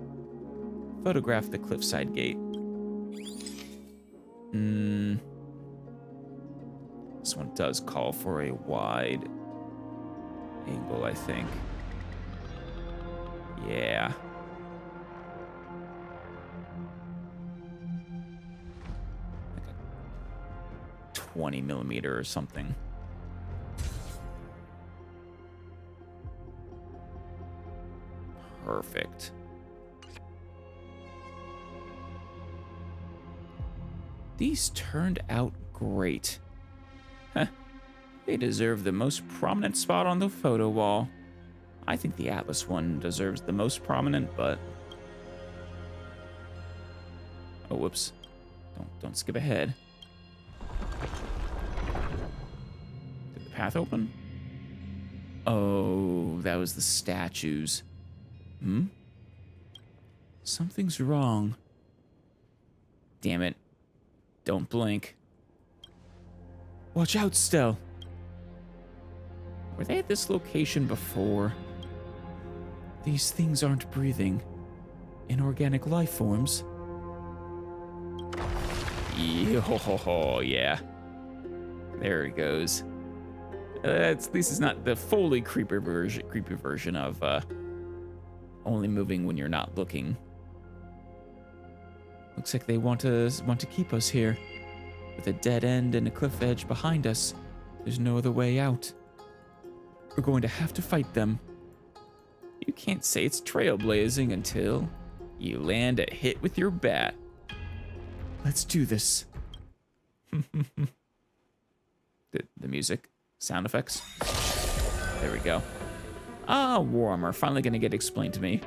Photograph the cliffside gate. This one does call for a wide angle, I think. Yeah. Like a 20 millimeter or something. Perfect. These turned out great. They deserve the most prominent spot on the photo wall. I think the Atlas one deserves the most prominent, but... Oh, whoops. Don't skip ahead. Did the path open? Oh, that was the statues. Hmm? Something's wrong. Damn it. Don't blink. Watch out, Stell. Were they at this location before? These things aren't breathing. Inorganic life forms. Yeah. There it goes. At least it's not the fully creepy version of only moving when you're not looking. Looks like they want to keep us here. With a dead end and a cliff edge behind us, there's no other way out. We're going to have to fight them. You can't say it's trailblazing until you land a hit with your bat. Let's do this. The music, sound effects. There we go. War armor, finally gonna get explained to me.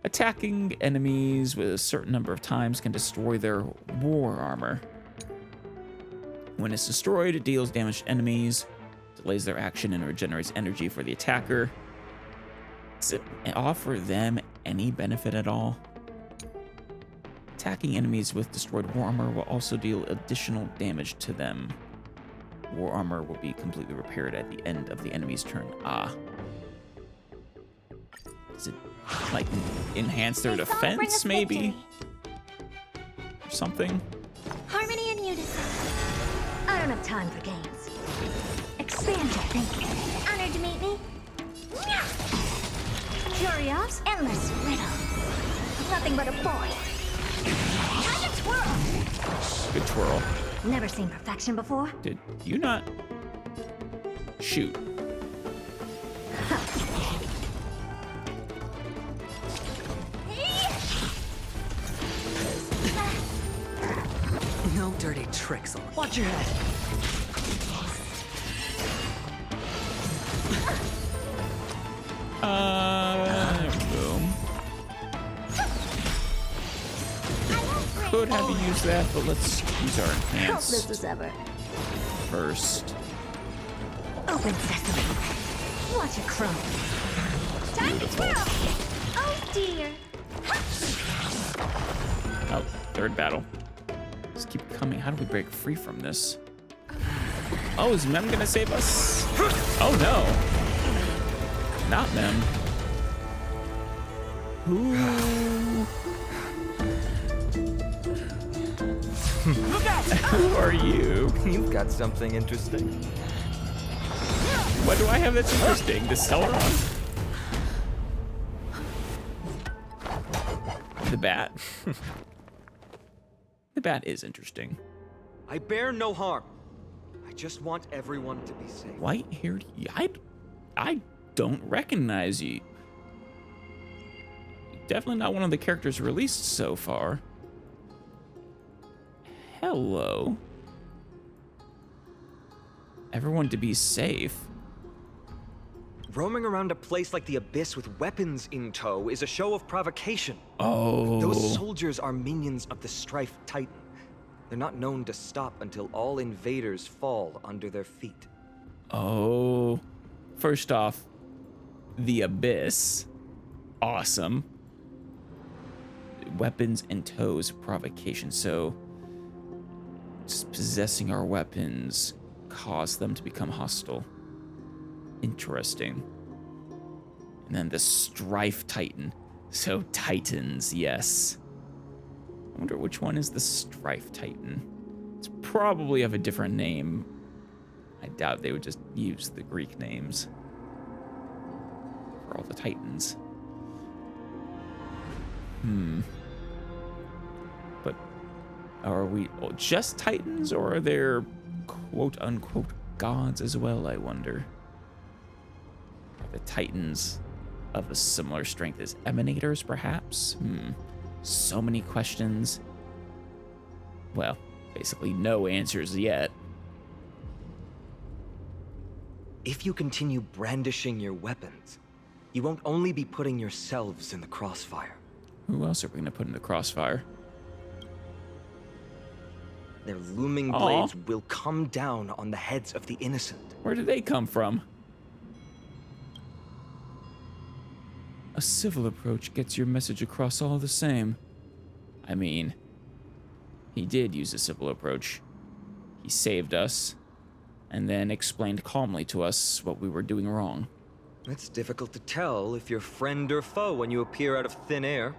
Attacking enemies with a certain number of times can destroy their war armor. When it's destroyed, it deals damage to enemies, delays their action, and regenerates energy for the attacker. Does it offer them any benefit at all? Attacking enemies with destroyed war armor will also deal additional damage to them. War armor will be completely repaired at the end of the enemy's turn. Does it, like, enhance their defense, maybe? Or something? Harmony and unison. I don't have time for games. Expand your thinking. Honored to meet me. Curious, endless riddle. Nothing but a boy. Time to twirl. Good twirl. Never seen perfection before. Did you not shoot? No dirty tricks. Watch your head. Boom. Could have used that, but let's use our Hope this enhanced was ever. first. Open sesame. Watch it crumble. Time to twirl. Oh dear. Oh, third battle. Just keep coming. How do we break free from this? Oh, is Mem gonna save us? Oh no. Not Mem. Who? Look out! Who are you? You've got something interesting. What do I have that's interesting? The Celeron? The bat. The bat is interesting. I bear no harm. I just want everyone to be safe. White-haired? I don't recognize you. Definitely not one of the characters released so far. Hello. Everyone to be safe. Roaming around a place like the Abyss with weapons in tow is a show of provocation. Oh. Those soldiers are minions of the Strife Titan. They're not known to stop until all invaders fall under their feet. Oh. First off, the Abyss. Awesome. Weapons and tows provocation. So, just possessing our weapons cause them to become hostile. Interesting. And then the Strife Titan. So, Titans, yes. I wonder which one is the Strife Titan. It's probably of a different name. I doubt they would just use the Greek names for all the Titans. But are we just Titans, or are there quote-unquote gods as well, I wonder? Are the Titans of a similar strength as Emanators, perhaps? So many questions. Well, basically no answers yet. If you continue brandishing your weapons, you won't only be putting yourselves in the crossfire. Who else are we gonna put in the crossfire? Their looming Aw. blades will come down on the heads of the innocent. Where did they come from? A civil approach gets your message across all the same. I mean, he did use a civil approach. He saved us, and then explained calmly to us what we were doing wrong. It's difficult to tell if you're friend or foe when you appear out of thin air.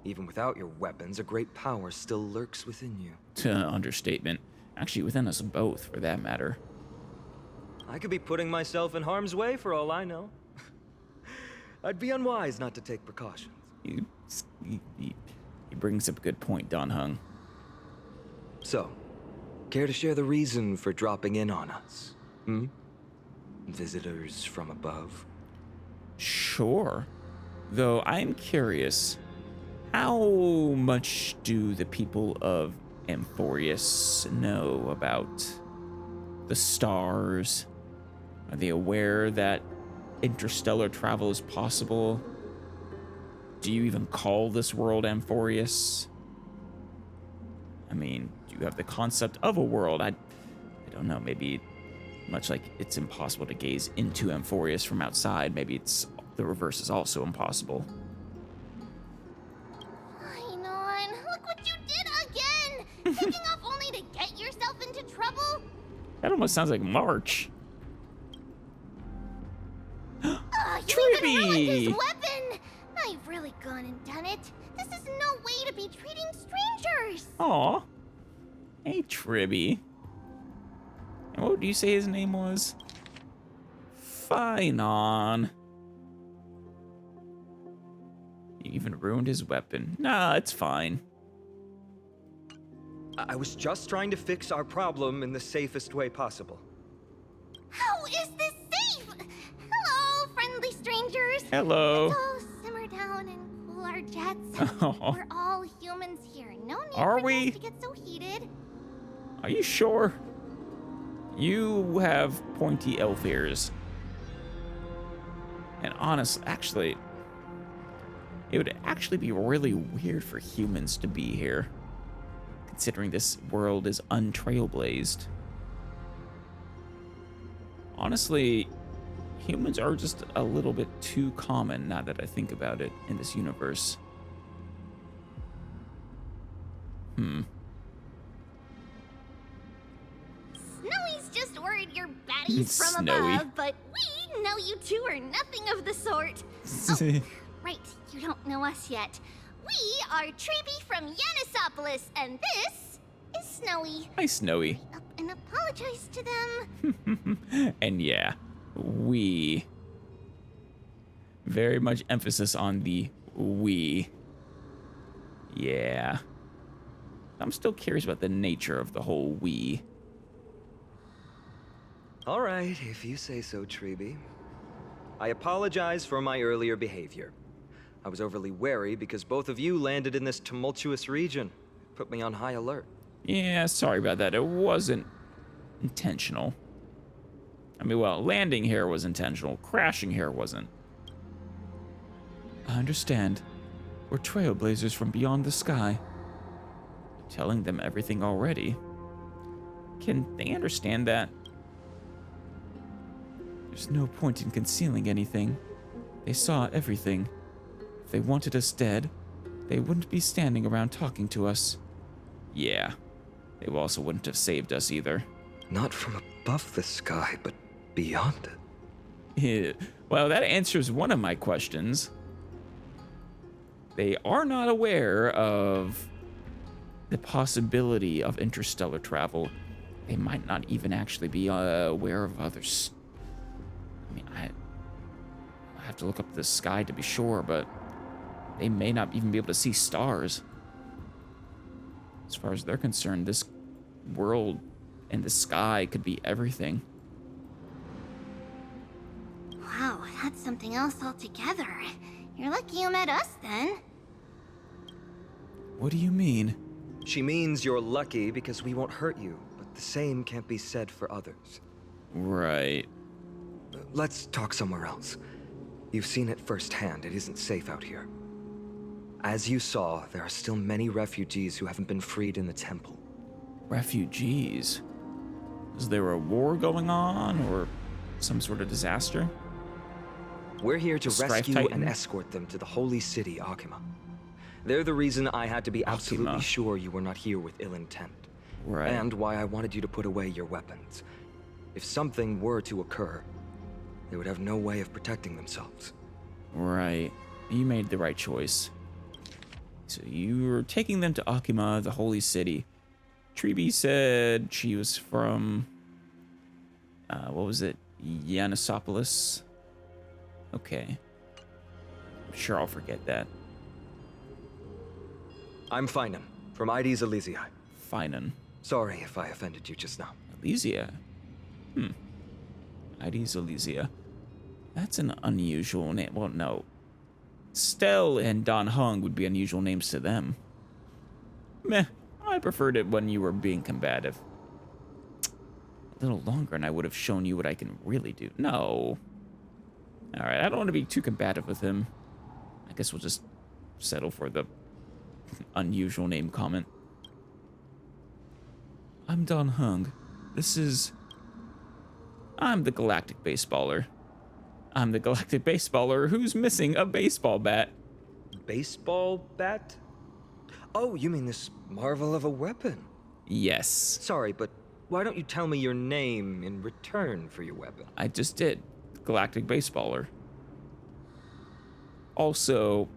Even without your weapons, a great power still lurks within you. Understatement. Actually, within us both, for that matter. I could be putting myself in harm's way for all I know. I'd be unwise not to take precautions. He brings up a good point, Don Hung. So, care to share the reason for dropping in on us? Visitors from above? Sure. Though I'm curious, how much do the people of Emorius know about the stars? Are they aware that interstellar travel is possible? Do you even call this world Emorius? I mean, do you have the concept of a world? I don't know, maybe much like it's impossible to gaze into Emorius from outside, maybe it's the reverse is also impossible. Ainon, look what you did again! Taking off only to get yourself into trouble? That almost sounds like March. You even ruined his weapon! Now you've really gone and done it. This is no way to be treating strangers! Aw. Hey, Tribby. And what do you say his name was? Finon. You even ruined his weapon. Nah, it's fine. I was just trying to fix our problem in the safest way possible. How is this safe? Hello, friendly strangers. Hello. Let's all simmer down and cool our jets. Oh. We're all humans here. No need Are for we? this to get so heated. Are you sure? You have pointy elf ears. And honestly, actually, it would actually be really weird for humans to be here, considering this world is untrailblazed. Honestly, humans are just a little bit too common now that I think about it in this universe. Snowy's just worried you're baddies from Snowy. above, but we know you two are nothing of the sort. Right, you don't know us yet. We are Treeby from Yanisopolis, and this is Snowy. Hi, Snowy. Up and apologize to them. And yeah, we. Very much emphasis on the we. Yeah. I'm still curious about the nature of the whole we. All right, if you say so, Treeby. I apologize for my earlier behavior. I was overly wary because both of you landed in this tumultuous region. It put me on high alert. Yeah, sorry about that. It wasn't intentional. I mean, well, landing here was intentional. Crashing here wasn't. I understand. We're trailblazers from beyond the sky. Telling them everything already. Can they understand that? There's no point in concealing anything. They saw everything. If they wanted us dead, they wouldn't be standing around talking to us. Yeah. They also wouldn't have saved us either. Not from above the sky, but beyond it. Well, that answers one of my questions. They are not aware of the possibility of interstellar travel. They might not even actually be aware of others. I mean, I have to look up the sky to be sure, but they may not even be able to see stars. As far as they're concerned, this world and the sky could be everything. Wow, that's something else altogether. You're lucky you met us then. What do you mean? She means you're lucky because we won't hurt you, but the same can't be said for others. Right. let's talk somewhere else. You've seen it firsthand. It isn't safe out here. As you saw, there are still many refugees who haven't been freed in the temple. Refugees? Is there a war going on, or some sort of disaster? We're here to Strife rescue Titan? and escort them to the holy city, Akima. They're the reason I had to be absolutely Akima. sure you were not here with ill intent. Right. And why I wanted you to put away your weapons. If something were to occur, they would have no way of protecting themselves. Right. You made the right choice. So you were taking them to Akima, the holy city. Treeby said she was from... what was it? Yanisopolis? Okay. I'm sure I'll forget that. I'm Finan, from Ides Elysiae. Finan. Sorry if I offended you just now. Elysia. Ides Elysia. That's an unusual name. Well, no. Stell and Don Hung would be unusual names to them. Meh. I preferred it when you were being combative. A little longer and I would have shown you what I can really do. No. Alright, I don't want to be too combative with him. I guess we'll just settle for the unusual name comment. I'm Don Hung. I'm the Galactic Baseballer. I'm the Galactic Baseballer who's missing a baseball bat. Baseball bat? Oh, you mean this marvel of a weapon? Yes. Sorry, but why don't you tell me your name in return for your weapon? I just did. Galactic Baseballer. Also,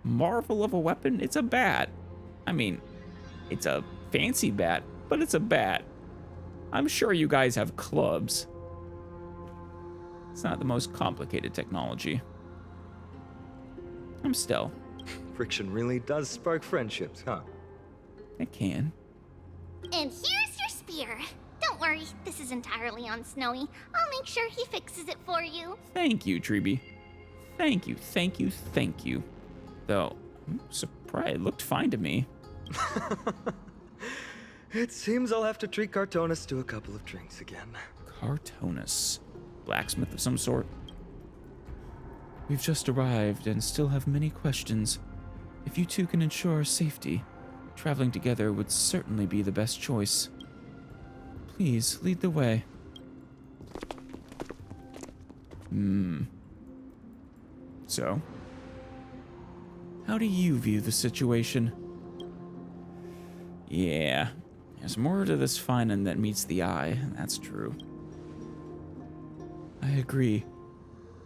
marvel of a weapon? It's a bat. I mean, it's a fancy bat, but it's a bat. I'm sure you guys have clubs. It's not the most complicated technology. I'm Stell. Friction really does spark friendships, huh? It can. And here's your spear. Don't worry, this is entirely on Snowy. I'll make sure he fixes it for you. Thank you, Treeby. Thank you, thank you, thank you. Though, I'm surprised. It looked fine to me. It seems I'll have to treat Cartonis to a couple of drinks again. Cartonis. Blacksmith of some sort. We've just arrived and still have many questions. If you two can ensure our safety, traveling together would certainly be the best choice. Please, lead the way. So, how do you view the situation? Yeah, there's more to this Finan than meets the eye, that's true. I agree.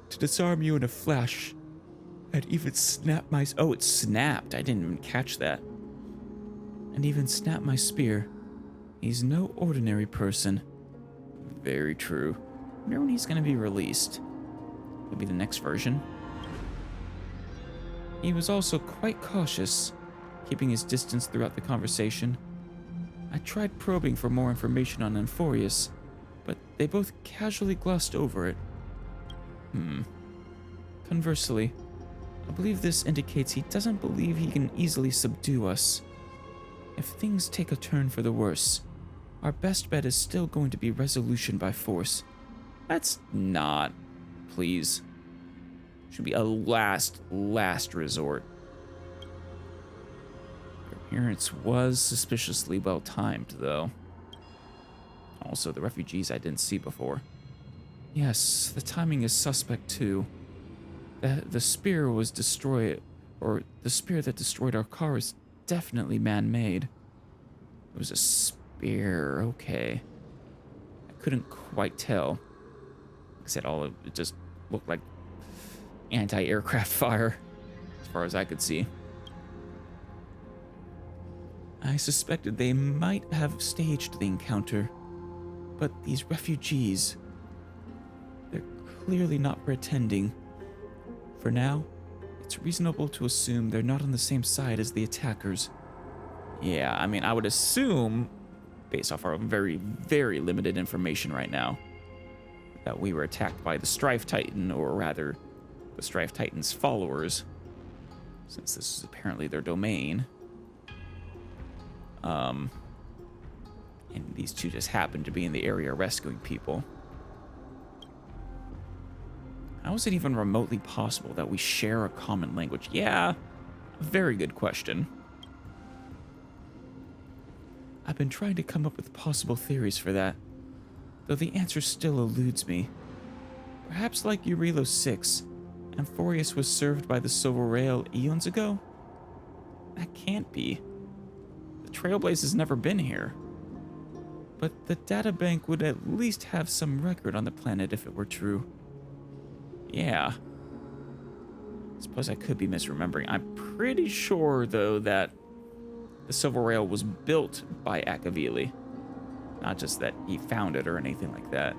To disarm you in a flash, and even snap my... Oh, it snapped. I didn't even catch that. And even snap my spear. He's no ordinary person. Very true. I wonder when he's going to be released. Maybe the next version. He was also quite cautious, keeping his distance throughout the conversation. I tried probing for more information on Emorius, but they both casually glossed over it. Conversely, I believe this indicates he doesn't believe he can easily subdue us. If things take a turn for the worse, our best bet is still going to be resolution by force. That's not, please. Should be a last resort. Your appearance was suspiciously well timed, though. Also, the refugees I didn't see before. Yes, the timing is suspect too. The spear was destroyed, or the spear that destroyed our car is definitely man-made. It was a spear, okay. I couldn't quite tell. Like I said, it just looked like anti-aircraft fire, as far as I could see. I suspected they might have staged the encounter, but these refugees, they're clearly not pretending. For now, it's reasonable to assume they're not on the same side as the attackers. Yeah, I mean, I would assume, based off our very, very limited information right now, that we were attacked by the Strife Titan, or rather, the Strife Titan's followers, since this is apparently their domain. And these two just happened to be in the area rescuing people. How is it even remotely possible that we share a common language? Yeah, very good question. I've been trying to come up with possible theories for that, though the answer still eludes me. Perhaps like Eurilo 6, Emorius was served by the Silver Rail eons ago? That can't be. The Trailblaze has never been here. But the databank would at least have some record on the planet if it were true. Yeah. Suppose I could be misremembering. I'm pretty sure, though, that the Silver Rail was built by Akavili. Not just that he found it or anything like that.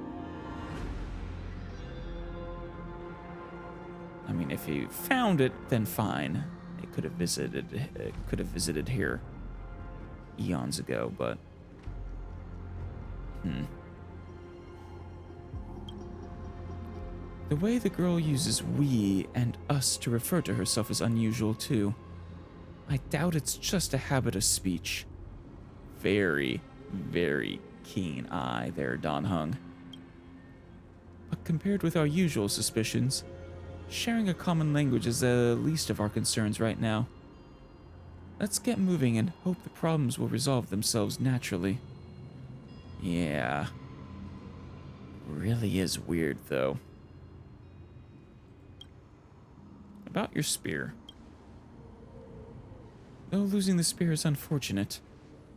I mean, if he found it, then fine. It could have visited here eons ago, but the way the girl uses we and us to refer to herself is unusual too. I doubt it's just a habit of speech. Very, very keen eye there, Don Hung. But compared with our usual suspicions, sharing a common language is the least of our concerns right now. Let's get moving and hope the problems will resolve themselves naturally. Yeah. Really is weird, though. About your spear. Though losing the spear is unfortunate,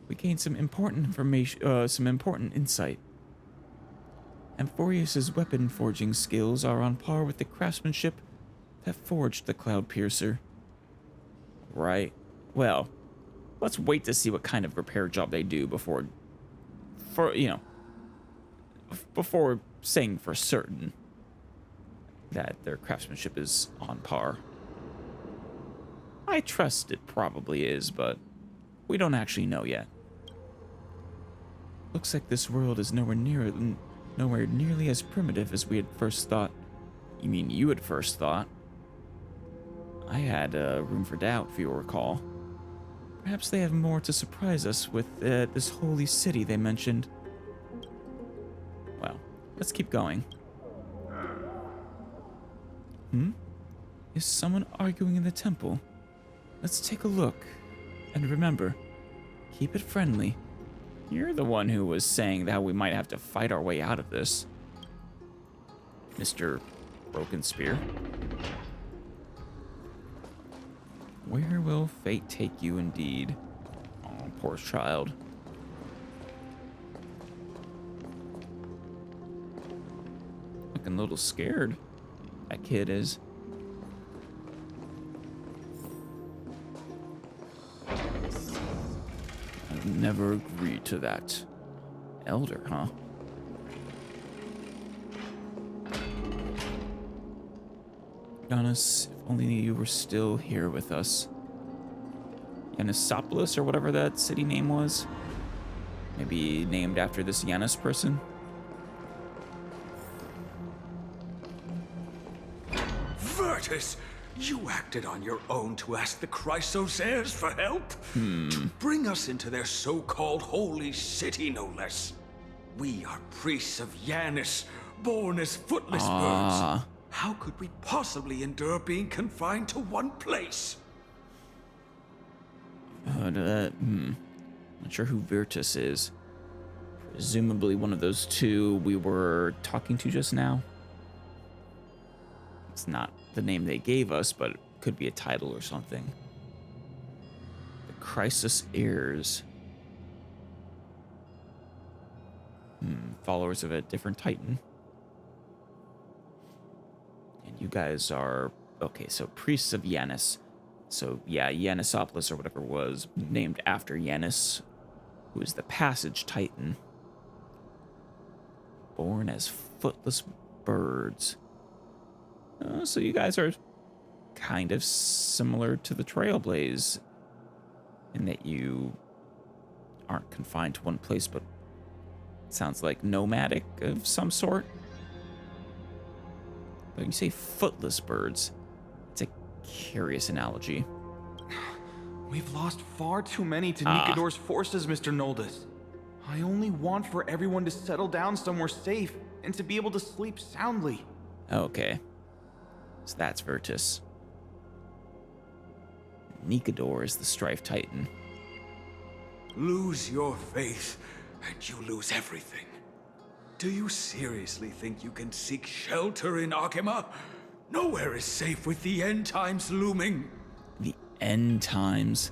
we gained some important information, some important insight. Emorius's weapon forging skills are on par with the craftsmanship that forged the Cloud Piercer. Right. Well, let's wait to see what kind of repair job they do before saying for certain that their craftsmanship is on par. I trust it probably is, but we don't actually know yet. Looks like this world is nowhere nearly as primitive as we had first thought. You mean you had first thought? I had room for doubt, if you recall. Perhaps they have more to surprise us with this holy city they mentioned. Well, let's keep going. Is someone arguing in the temple? Let's take a look. And remember, keep it friendly. You're the one who was saying that we might have to fight our way out of this, Mr. Broken Spear. Where will fate take you indeed? Oh, poor child. Looking a little scared, that kid is. I've never agreed to that. Elder, huh? Giannis, if only you were still here with us. Yannisopolis, or whatever that city name was. Maybe named after this Yanis person. Virtus, you acted on your own to ask the Chrysos heirs for help? To bring us into their so-called holy city, no less. We are priests of Yanis, born as footless birds. How could we possibly endure being confined to one place? Not sure who Virtus is. Presumably one of those two we were talking to just now. It's not the name they gave us, but it could be a title or something. The Crisis Heirs. Followers of a different Titan. And you guys are... Okay, so priests of Yanis. So, yeah, Yannisopolis or whatever was named after Yanis, who is the Passage Titan. Born as footless birds. So you guys are kind of similar to the Trailblaze in that you aren't confined to one place, but it sounds like nomadic of some sort. When you say footless birds, it's a curious analogy. We've lost far too many to Nikador's forces, Mr. Noldus. I only want for everyone to settle down somewhere safe and to be able to sleep soundly. Okay. So that's Virtus. Nikador is the Strife Titan. Lose your faith, and you lose everything. Do you seriously think you can seek shelter in Akima? Nowhere is safe with the end times looming. The end times.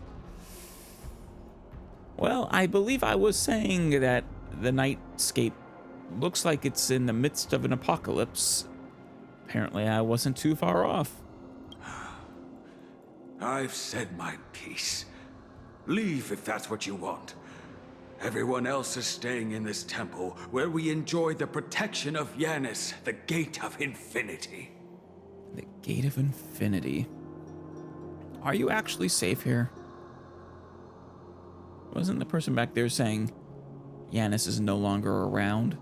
Well, I believe I was saying that the nightscape looks like it's in the midst of an apocalypse. Apparently, I wasn't too far off. I've said my piece. Leave if that's what you want. Everyone else is staying in this temple where we enjoy the protection of Yanis, the Gate of Infinity. The Gate of Infinity. Are you actually safe here? Wasn't the person back there saying Yanis is no longer around?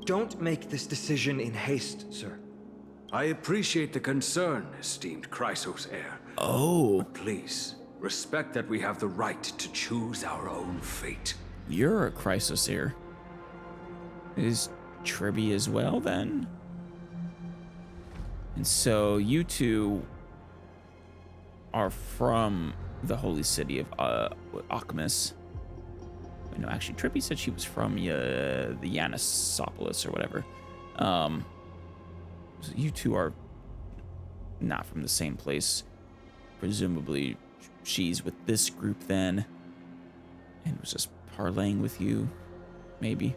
Don't make this decision in haste, sir. I appreciate the concern, esteemed Chrysos heir. Oh. But please, respect that we have the right to choose our own fate. You're a Chrysos heir. Is Tribby as well, then? And so you two are from the holy city of Akmis. No, actually, Tribby said she was from the Yanissopolis or whatever. So you two are not from the same place. Presumably, she's with this group then, and was just parlaying with you, maybe.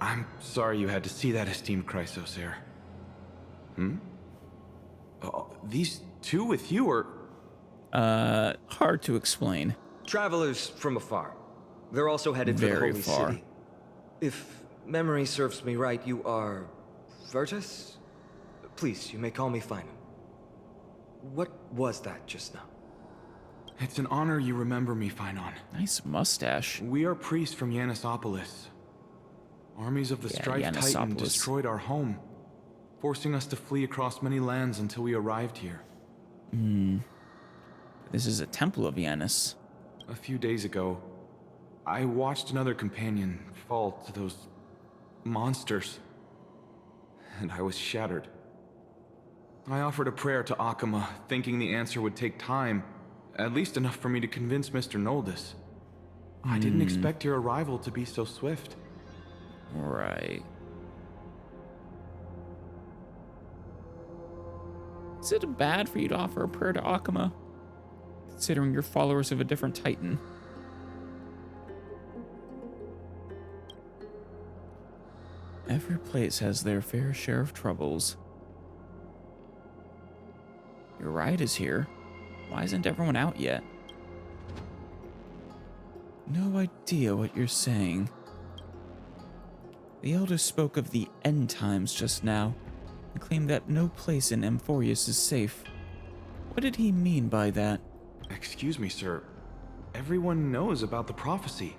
I'm sorry you had to see that, esteemed Chrysos heir. These two with you are... Hard to explain. Travelers from afar. They're also headed for the Very Holy far. City. If memory serves me right, you are... Virtus? Please, you may call me Finan. What was that just now? It's an honor you remember me, Finan. Nice mustache. We are priests from Yanissopolis. Armies of the Strife Titan Yanissopolis. destroyed our home, forcing us to flee across many lands until we arrived here. This is a temple of Yanis. A few days ago, I watched another companion fall to those monsters, and I was shattered. I offered a prayer to Akima, thinking the answer would take time, at least enough for me to convince Mr. Noldus. I didn't expect your arrival to be so swift. Right. Is it bad for you to offer a prayer to Akima, considering you're followers of a different Titan? Every place has their fair share of troubles. Your ride is here. Why isn't everyone out yet? No idea what you're saying. The Elder spoke of the end times just now, and claimed that no place in Emorius is safe. What did he mean by that? Excuse me, sir. Everyone knows about the prophecy.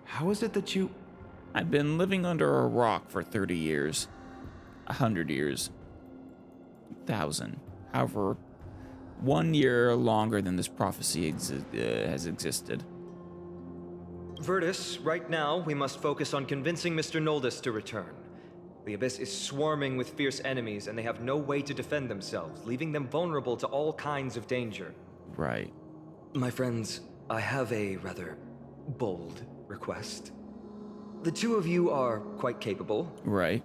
How is it that you... I've been living under a rock for 30 years. 100 years. 1,000. However, 1 year longer than this prophecy has existed. Virtus, right now, we must focus on convincing Mr. Noldus to return. The Abyss is swarming with fierce enemies, and they have no way to defend themselves, leaving them vulnerable to all kinds of danger. Right. My friends, I have a rather bold request. The two of you are quite capable. Right.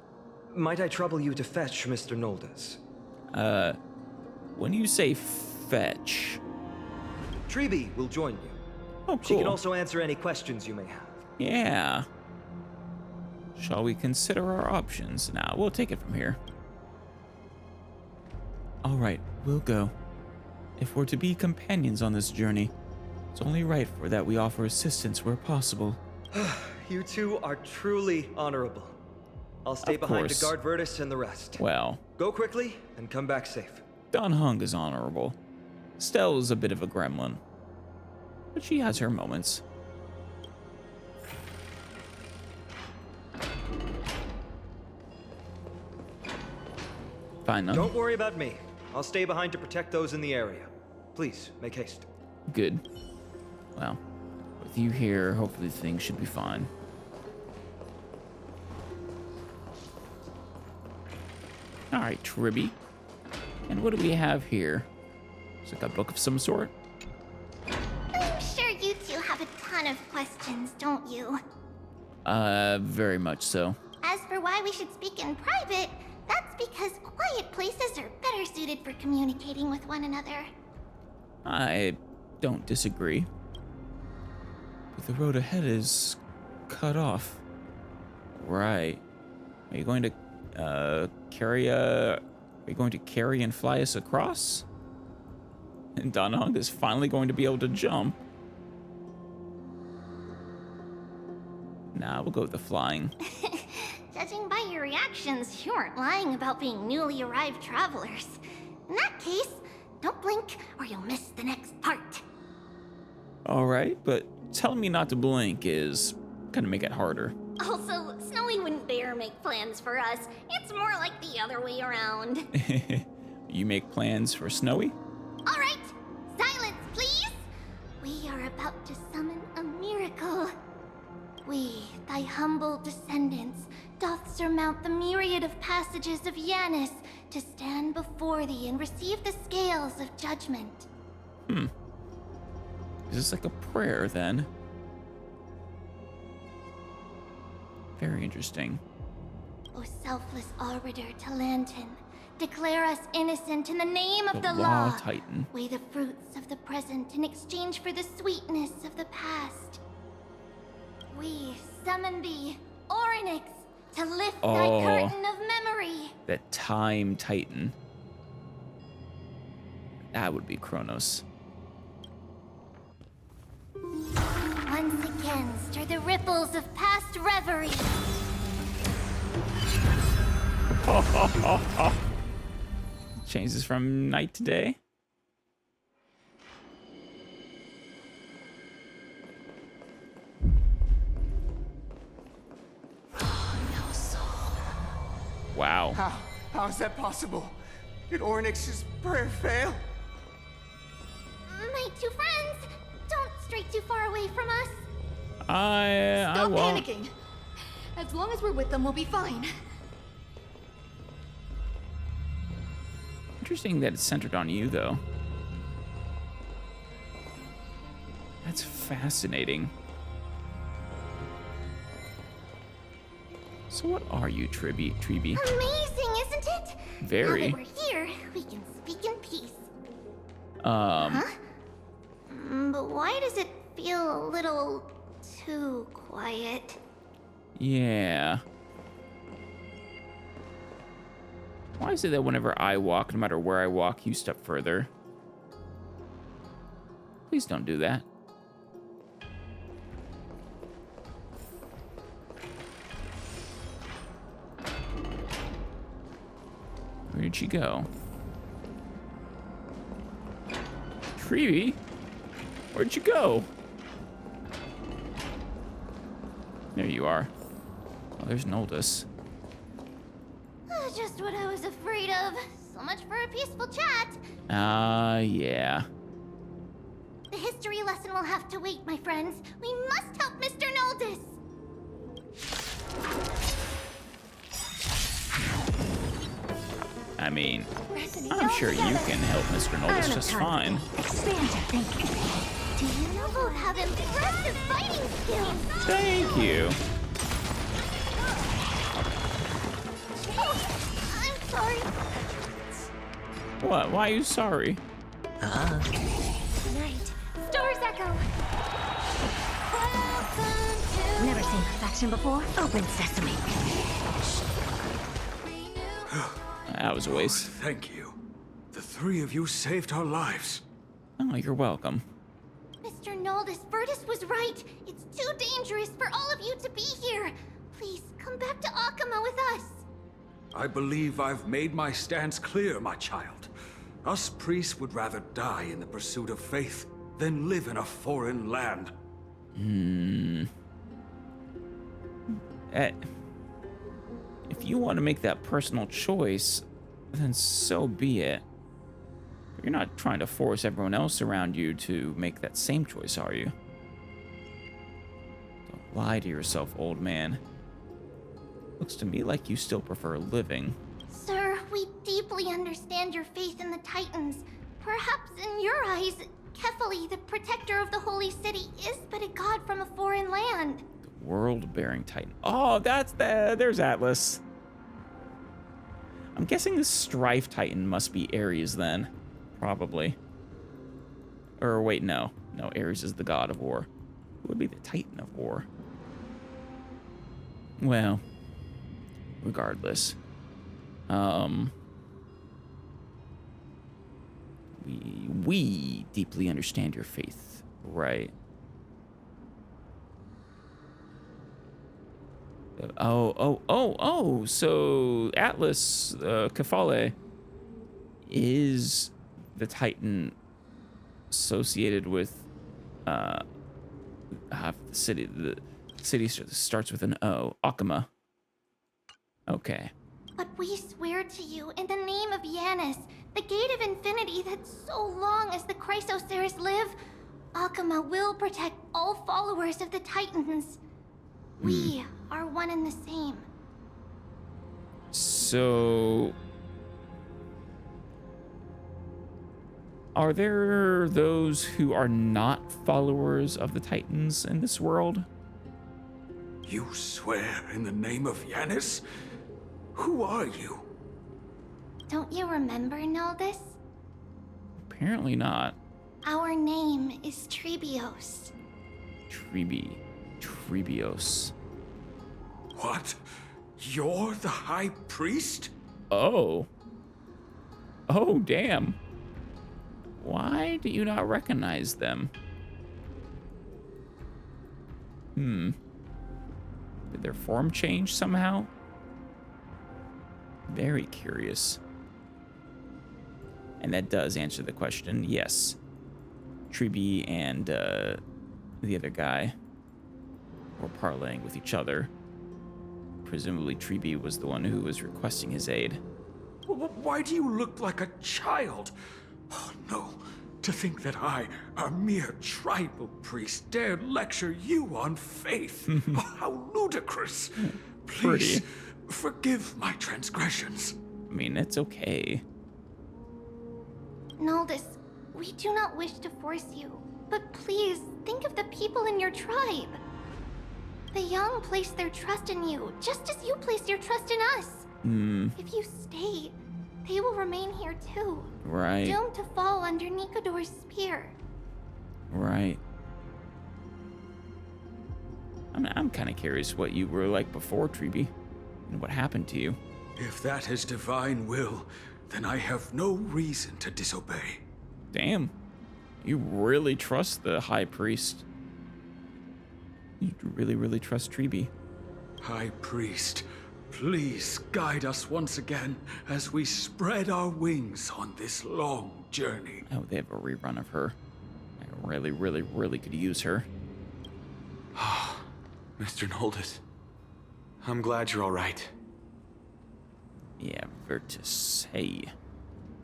Might I trouble you to fetch Mr. Noldus? When you say fetch... Tribby will join you. Oh, cool. She can also answer any questions you may have. Yeah. Shall we consider our options? Now, we'll take it from here. All right, we'll go. If we're to be companions on this journey, it's only right for that we offer assistance where possible. You two are truly honorable. I'll stay Of behind course. to guard Virtus and the rest. Well, Go quickly and come back safe. Don Hung is honorable. Stell is a bit of a gremlin, but she has her moments. Fine, none. Don't worry about me. I'll stay behind to protect those in the area. Please, make haste. Good. Well, with With you here, hopefully things should be fine. Alright, Tribby. And what do we have here? It's like a book of some sort? I'm sure you two have a ton of questions, don't you? Very much so. As for why we should speak in private, that's because quiet places are better suited for communicating with one another. I don't disagree. But the road ahead is cut off. Right. Are you going to carry and fly us across? And Danhong is finally going to be able to jump. Nah, we'll go with the flying. Judging by your reactions, you aren't lying about being newly arrived travelers. In that case, don't blink or you'll miss the next part. Alright, but telling me not to blink is gonna make it harder. Also, Snowy wouldn't dare make plans for us. It's more like the other way around. You make plans for Snowy? All right, silence, please. We are about to summon a miracle. We, thy humble descendants, doth surmount the myriad of passages of Yanis to stand before thee and receive the scales of judgment. Is this like a prayer then? Very interesting. O selfless arbiter Talantin, declare us innocent in the name of the Law law. Titan. Weigh the fruits of the present in exchange for the sweetness of the past. We summon thee, Orynyx, to lift thy curtain of memory. The Time Titan. That would be Kronos. Once again, stir the ripples of past reverie. Changes from night to day. Wow. How is that possible? Did Orynyx's prayer fail? My two friends, don't stray too far away from us. I Stop won't. panicking. As long as we're with them, we'll be fine. Interesting that it's centered on you, though. That's fascinating. So what are you, Tribby? Amazing, isn't it? Very. Now that we're here, we can speak in peace. Huh? But why does it feel a little too quiet? Yeah. Why is it that whenever I walk, no matter where I walk, you step further? Please don't do that. Where did she go? Tree? Where'd you go? There you are. Oh, there's Noldus. Just what I was afraid of. So much for a peaceful chat. Yeah. The history lesson will have to wait, my friends. We must help Mr. Noldus. I mean, I'm sure you can help Mr. Noldus just fine. Expand your thinking. Do you know both have impressive fighting skills? Thank you. I'm sorry. What? Why are you sorry? Night. Stars echo. Never seen perfection before? Open sesame. That was a waste. Thank you. The three of you saved our lives. Oh, you're welcome. Mr. Noldus, Virtus was right. It's too dangerous for all of you to be here. Please, come back to Akama with us. I believe I've made my stance clear, my child. Us priests would rather die in the pursuit of faith than live in a foreign land. If you want to make that personal choice, then so be it. You're not trying to force everyone else around you to make that same choice, are you? Lie to yourself, old man. Looks to me like you still prefer living. Sir, we deeply understand your faith in the Titans. Perhaps in your eyes, Kefali, the protector of the Holy City, is but a god from a foreign land. The world-bearing titan. Oh, there's Atlas. I'm guessing the Strife Titan must be Ares then. Probably. Or wait, no. No, Ares is the god of war. Who would be the Titan of war? Well, regardless. We deeply understand your faith, right? Oh, so Atlas, Kefale, is the Titan associated with, the city. The city starts with an O. Akama. Okay. But we swear to you, in the name of Yanis, the gate of infinity, that so long as the Chrysoceres live, Akama will protect all followers of the Titans. We are one and the same. So, are there those who are not followers of the Titans in this world? You swear in the name of Yanis? Who are you? Don't you remember, Naldis? Apparently not. Our name is Trebios. Trebios. What? You're the High Priest? Oh. Oh, damn. Why do you not recognize them? Did their form change somehow? Very curious. And that does answer the question. Yes. Trebi and the other guy were parlaying with each other. Presumably Trebi was the one who was requesting his aid. Why do you look like a child? Oh, no. To think that I, a mere tribal priest, dared lecture you on faith. Oh, how ludicrous. Please, forgive my transgressions. I mean, it's okay. Naldis, we do not wish to force you, but please think of the people in your tribe. The young place their trust in you, just as you place your trust in us. If you stay, they will remain here too. Right. Doomed to fall under Nikodor's spear. Right. I'm kind of curious what you were like before, Trebi, and what happened to you. If that is divine will, then I have no reason to disobey. Damn. You really trust the High Priest. You really, really trust Trebi. High Priest, please guide us once again as we spread our wings on this long journey. Oh, they have a rerun of her. I really, really, really could use her. Mr. Noldis, I'm glad you're all right. Yeah, Virtus. Hey.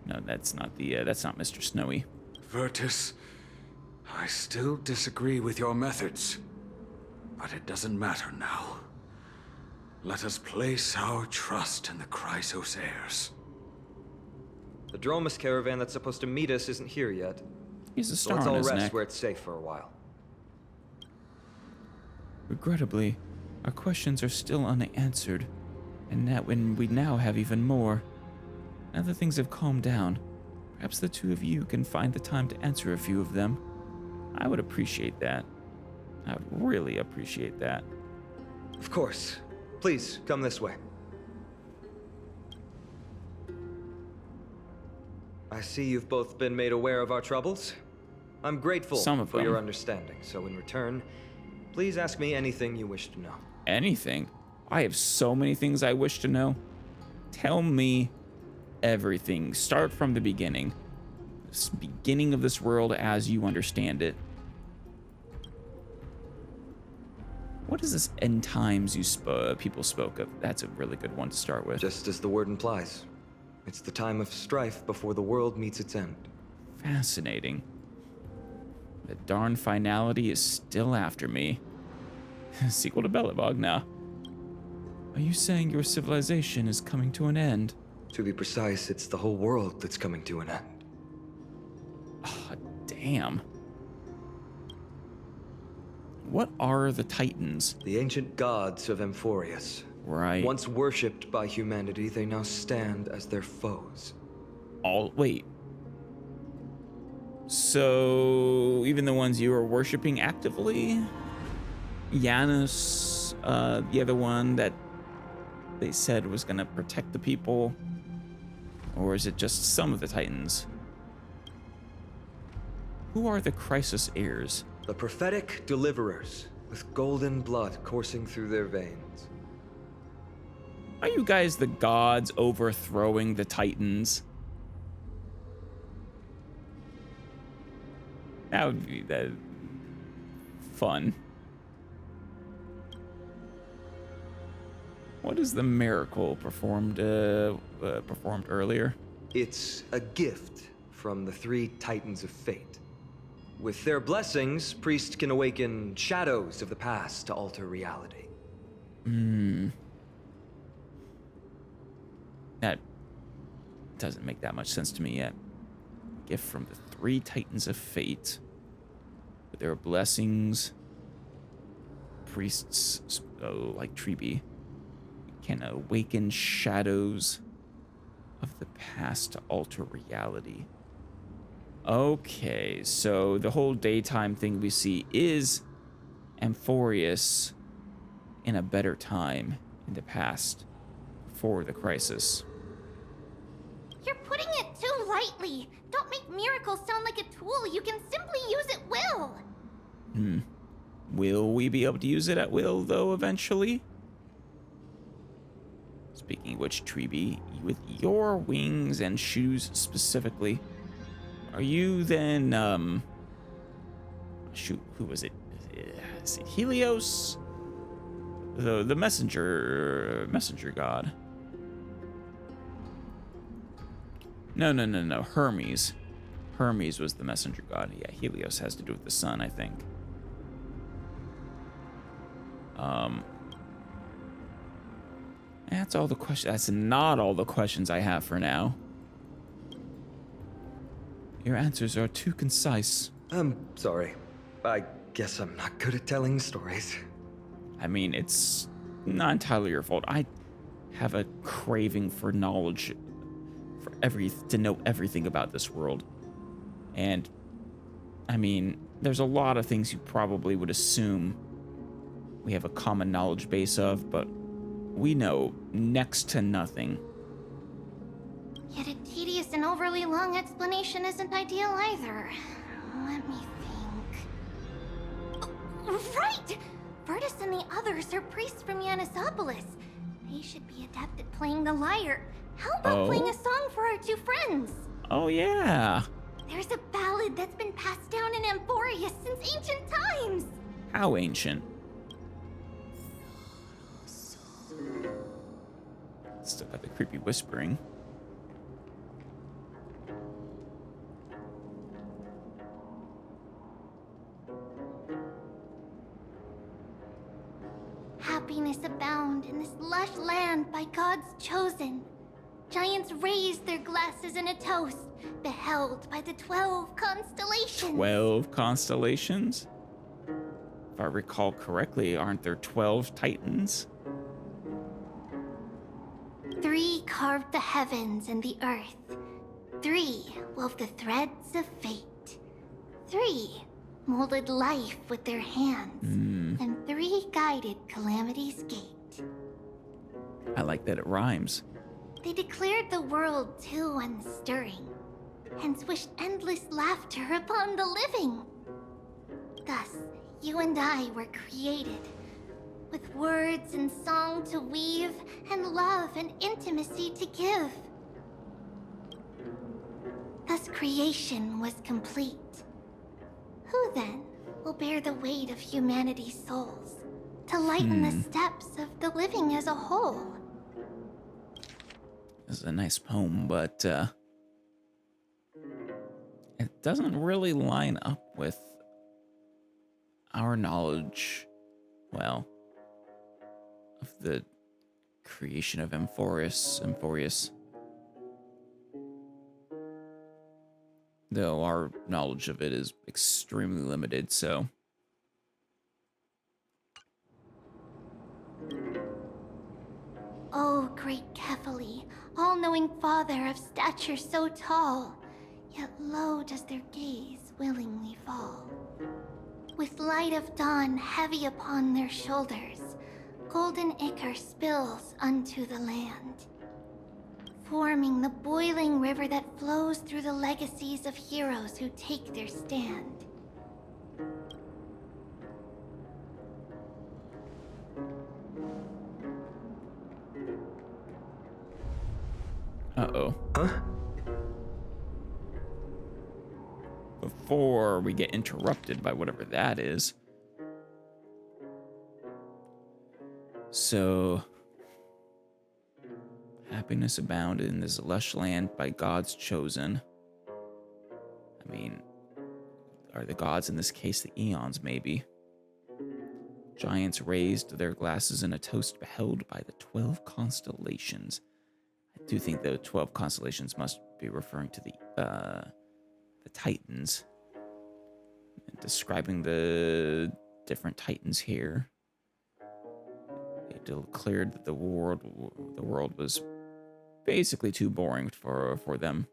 No, that's not Mr. Snowy. Virtus, I still disagree with your methods, but it doesn't matter now. Let us place our trust in the Chrysoceres. The Dromus caravan that's supposed to meet us isn't here yet. He's a So star let's on all his rest neck. where it's safe for a while. Regrettably, our questions are still unanswered, and that when we now have even more. Now that things have calmed down, perhaps the two of you can find the time to answer a few of them. I would appreciate that. I would really appreciate that. Of course. Please, come this way. I see you've both been made aware of our troubles. I'm grateful for your understanding, so in return, please ask me anything you wish to know. Anything? I have so many things I wish to know. Tell me everything. Start from the beginning. Beginning of this world as you understand it. What is this end times people spoke of? That's a really good one to start with. Just as the word implies. It's the time of strife before the world meets its end. Fascinating. The darn finality is still after me. Sequel to Belobog now. Are you saying your civilization is coming to an end? To be precise, it's the whole world that's coming to an end. Oh, damn. What are the Titans? The ancient gods of Emorius. Right. Once worshipped by humanity, they now stand as their foes. Wait. So, even the ones you were worshipping actively? Janus, the other one that they said was gonna protect the people? Or is it just some of the Titans? Who are the Crisis heirs? The prophetic deliverers, with golden blood coursing through their veins. Are you guys the gods overthrowing the Titans? That would be fun. What is the miracle performed earlier? It's a gift from the three Titans of Fate. With their blessings, priests can awaken shadows of the past to alter reality. That doesn't make that much sense to me yet. Gift from the three Titans of Fate. With their blessings, priests, like Treeby, can awaken shadows of the past to alter reality. Okay, so the whole daytime thing we see is Emorius in a better time in the past before the crisis. You're putting it too lightly. Don't make miracles sound like a tool. You can simply use at will. Will we be able to use it at will, though, eventually? Speaking of which, Treeby, with your wings and shoes specifically, are you then, shoot, who was it? Is it Helios? The messenger god. No, Hermes. Hermes was the messenger god. Yeah, Helios has to do with the sun, I think. That's all the questions. That's not all the questions I have for now. Your answers are too concise. I'm sorry. I guess I'm not good at telling stories. I mean, it's not entirely your fault. I have a craving for knowledge, to know everything about this world. And, I mean, there's a lot of things you probably would assume we have a common knowledge base of, but we know next to nothing. Yet a tedious and overly long explanation isn't ideal either. Let me think. Oh, right! Virtus and the others are priests from Yanisopolis. They should be adept at playing the lyre. How about playing a song for our two friends? Oh, yeah. There's a ballad that's been passed down in Emorius since ancient times. How ancient? Still got the creepy whispering. Happiness abound in this lush land by God's chosen. Giants raised their glasses in a toast, beheld by the 12 constellations. 12 constellations? If I recall correctly, aren't there 12 Titans? 3 carved the heavens and the earth. 3 wove the threads of fate. 3 molded life with their hands. And 3 guided Calamity's gate. I like that it rhymes. They declared the world too unstirring, hence wished endless laughter upon the living. Thus, you and I were created, with words and song to weave, and love and intimacy to give. Thus creation was complete. Who then will bear the weight of humanity's souls, to lighten the steps of the living as a whole? This is a nice poem, but it doesn't really line up with our knowledge well, of the creation of Emorius. Though our knowledge of it is extremely limited, so... Oh, great Kefali, all-knowing father of stature so tall, yet low does their gaze willingly fall. With light of dawn heavy upon their shoulders, golden ichor spills unto the land, forming the boiling river that flows through the legacies of heroes who take their stand. Uh-oh. Huh? Before we get interrupted by whatever that is. So, happiness abounded in this lush land by gods chosen. I mean, are the gods in this case the eons, maybe? Giants raised their glasses in a toast beheld by the 12 constellations. I do think the 12 constellations must be referring to the Titans. Describing the different Titans here. They declared that the world was basically too boring for them.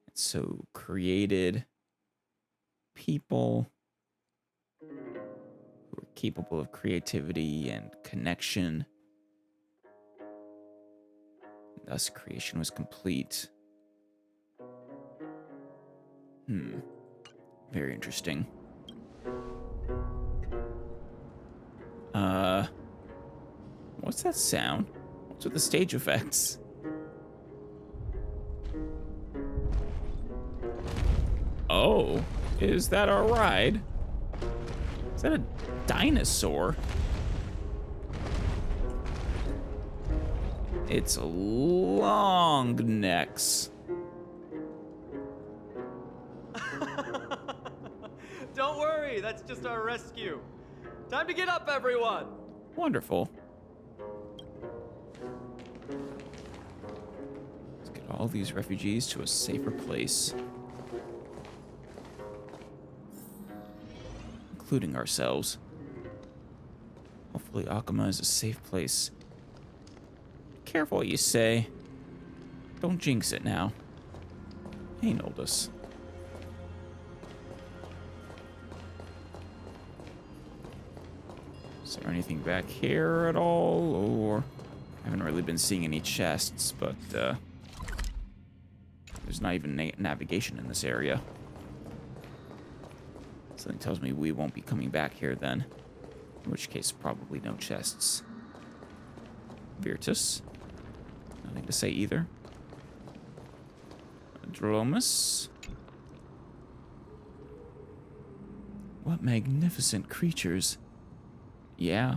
And so created people who were capable of creativity and connection. Thus, creation was complete. Very interesting. What's that sound? What's with the stage effects? Oh, is that our ride? Is that a dinosaur? It's long necks. Don't worry, that's just our rescue. Time to get up, everyone! Wonderful. Let's get all these refugees to a safer place. Including ourselves. Hopefully Akuma is a safe place. Careful what you say. Don't jinx it now. Hey, Noldus. Is there anything back here at all? Or I haven't really been seeing any chests, but there's not even navigation in this area. Something tells me we won't be coming back here then. In which case, probably no chests. Virtus. Nothing to say either. Dromus. What magnificent creatures. Yeah.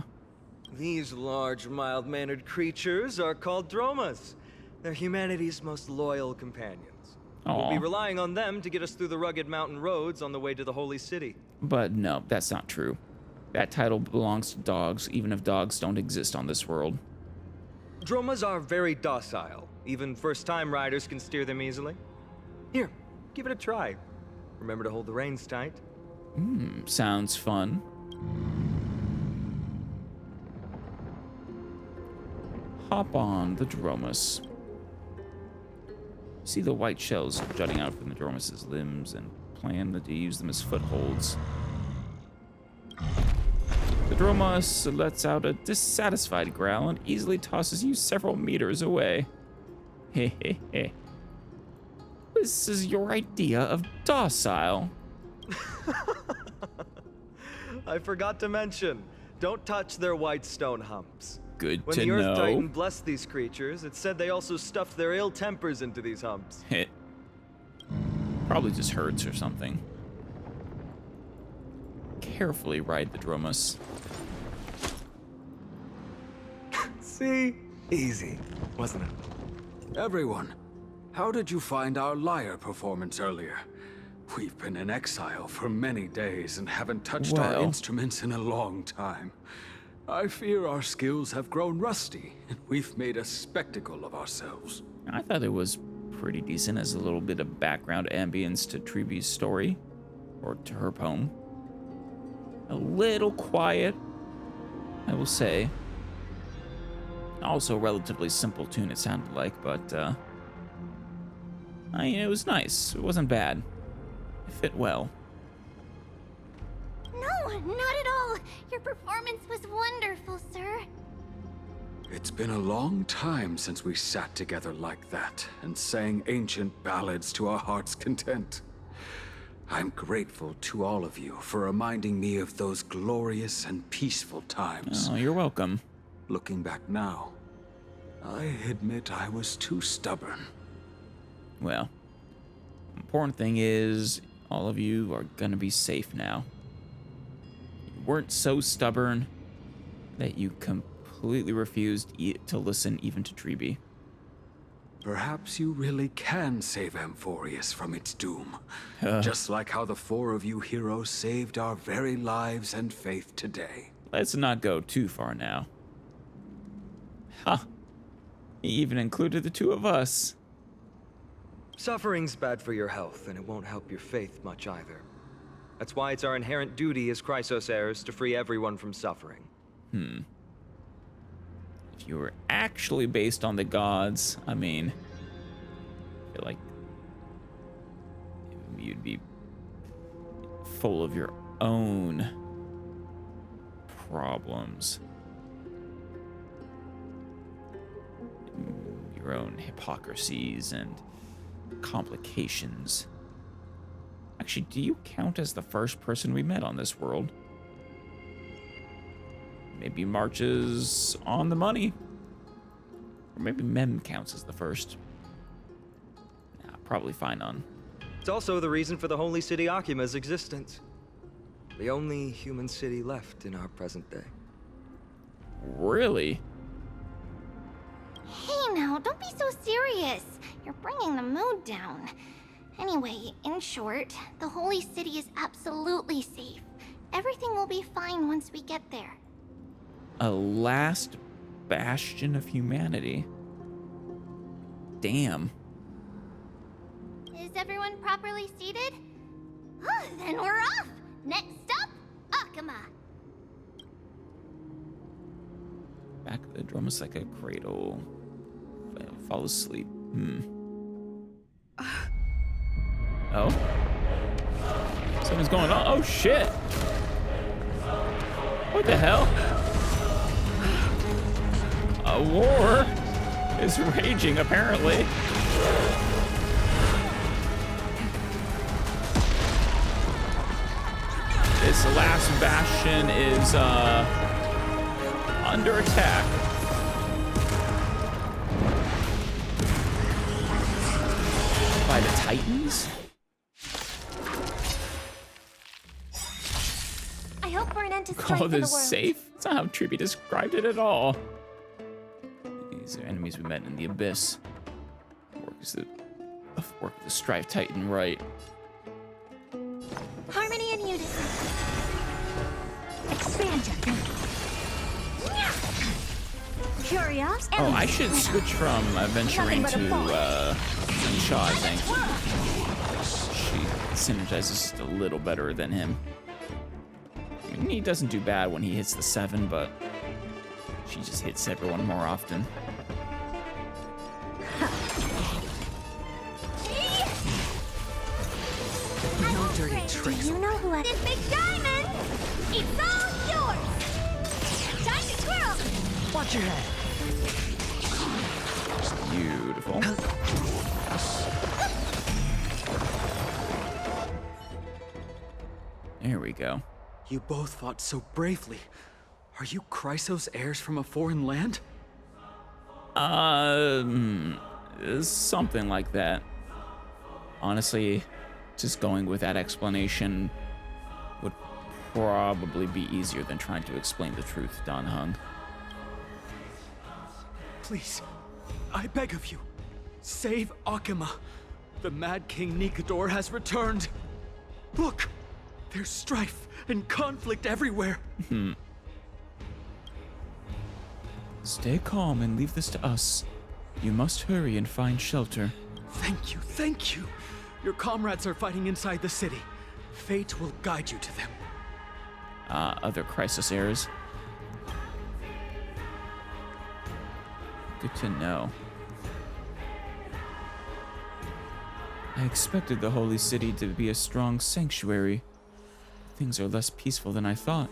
These large, mild-mannered creatures are called Dromas. They're humanity's most loyal companions. We'll be relying on them to get us through the rugged mountain roads on the way to the Holy City. But no, that's not true. That title belongs to dogs, even if dogs don't exist on this world. Dromas are very docile. Even first-time riders can steer them easily. Here, give it a try. Remember to hold the reins tight. Sounds fun. Hop on the Dromus. See the white shells jutting out from the Dromus's limbs and plan to use them as footholds. The Dromus lets out a dissatisfied growl and easily tosses you several meters away. Hey, hey, hey. This is your idea of docile. I forgot to mention, don't touch their white stone humps. Good when to the Earth know. Titan blessed these creatures, it said they also stuffed their ill tempers into these humps. Hit. Probably just hurts or something. Carefully ride the Dromus. See? Easy, wasn't it? Everyone, how did you find our lyre performance earlier? We've been in exile for many days and haven't touched our Well. instruments in a long time. I fear our skills have grown rusty, and we've made a spectacle of ourselves. I thought it was pretty decent as a little bit of background ambience to Treeby's story, or to her poem. A little quiet, I will say. Also a relatively simple tune, it sounded like, but it was nice. It wasn't bad. It fit well. No, not at all. Your performance was wonderful, sir. It's been a long time since we sat together like that and sang ancient ballads to our heart's content. I'm grateful to all of you for reminding me of those glorious and peaceful times. Oh, you're welcome. Looking back now, I admit I was too stubborn. Well, important thing is all of you are gonna be safe now. You weren't so stubborn that you completely refused to listen even to Treeby. Perhaps you really can save Emorius from its doom. Just like how the four of you heroes saved our very lives and faith today. Let's not go too far now. Ha! He even included the two of us. Suffering's bad for your health, and it won't help your faith much either. That's why it's our inherent duty as Chrysos heirs to free everyone from suffering. If you were actually based on the gods, I mean, I feel like you'd be full of your own problems. Your own hypocrisies and complications. Actually, do you count as the first person we met on this world? Maybe March is on the money. Or maybe Mem counts as the first. Nah, probably fine on. It's also the reason for the Holy City Akima's existence. The only human city left in our present day. Really? Hey now, don't be so serious. You're bringing the mood down. Anyway, in short, the Holy City is absolutely safe. Everything will be fine once we get there. A last bastion of humanity. Damn. Is everyone properly seated? Then we're off! Next up, Akuma! Back of the drum is like a cradle. Fall asleep. Oh? Something's going on. Oh shit! What the hell? A war is raging, apparently. This last bastion is under attack. By the Titans? I hope for an end to strife Call in the this world. safe? That's not how Treeby described it at all. These are enemies we met in the Abyss. Work the Strife Titan right. Harmony and unison. Expand your thinking. Curiosity. Oh, I should switch from Venturing to Shaw, I think. She synergizes just a little better than him. I mean, he doesn't do bad when he hits the 7, but she just hits everyone more often. No dirty tricks. Do you know who I... This big diamond! It's all yours! Time to twirl! Watch your head. Beautiful. There we go. You both fought so bravely. Are you Chrysos heirs from a foreign land? Something like that. Honestly, just going with that explanation would probably be easier than trying to explain the truth, Don Hung. Please, I beg of you, save Akuma. The Mad King Nikador has returned. Look! There's strife and conflict everywhere. Stay calm and leave this to us. You must hurry and find shelter. Thank you, thank you. Your comrades are fighting inside the city. Fate will guide you to them. Other crisis errors. Good to know. I expected the Holy City to be a strong sanctuary. Things are less peaceful than I thought.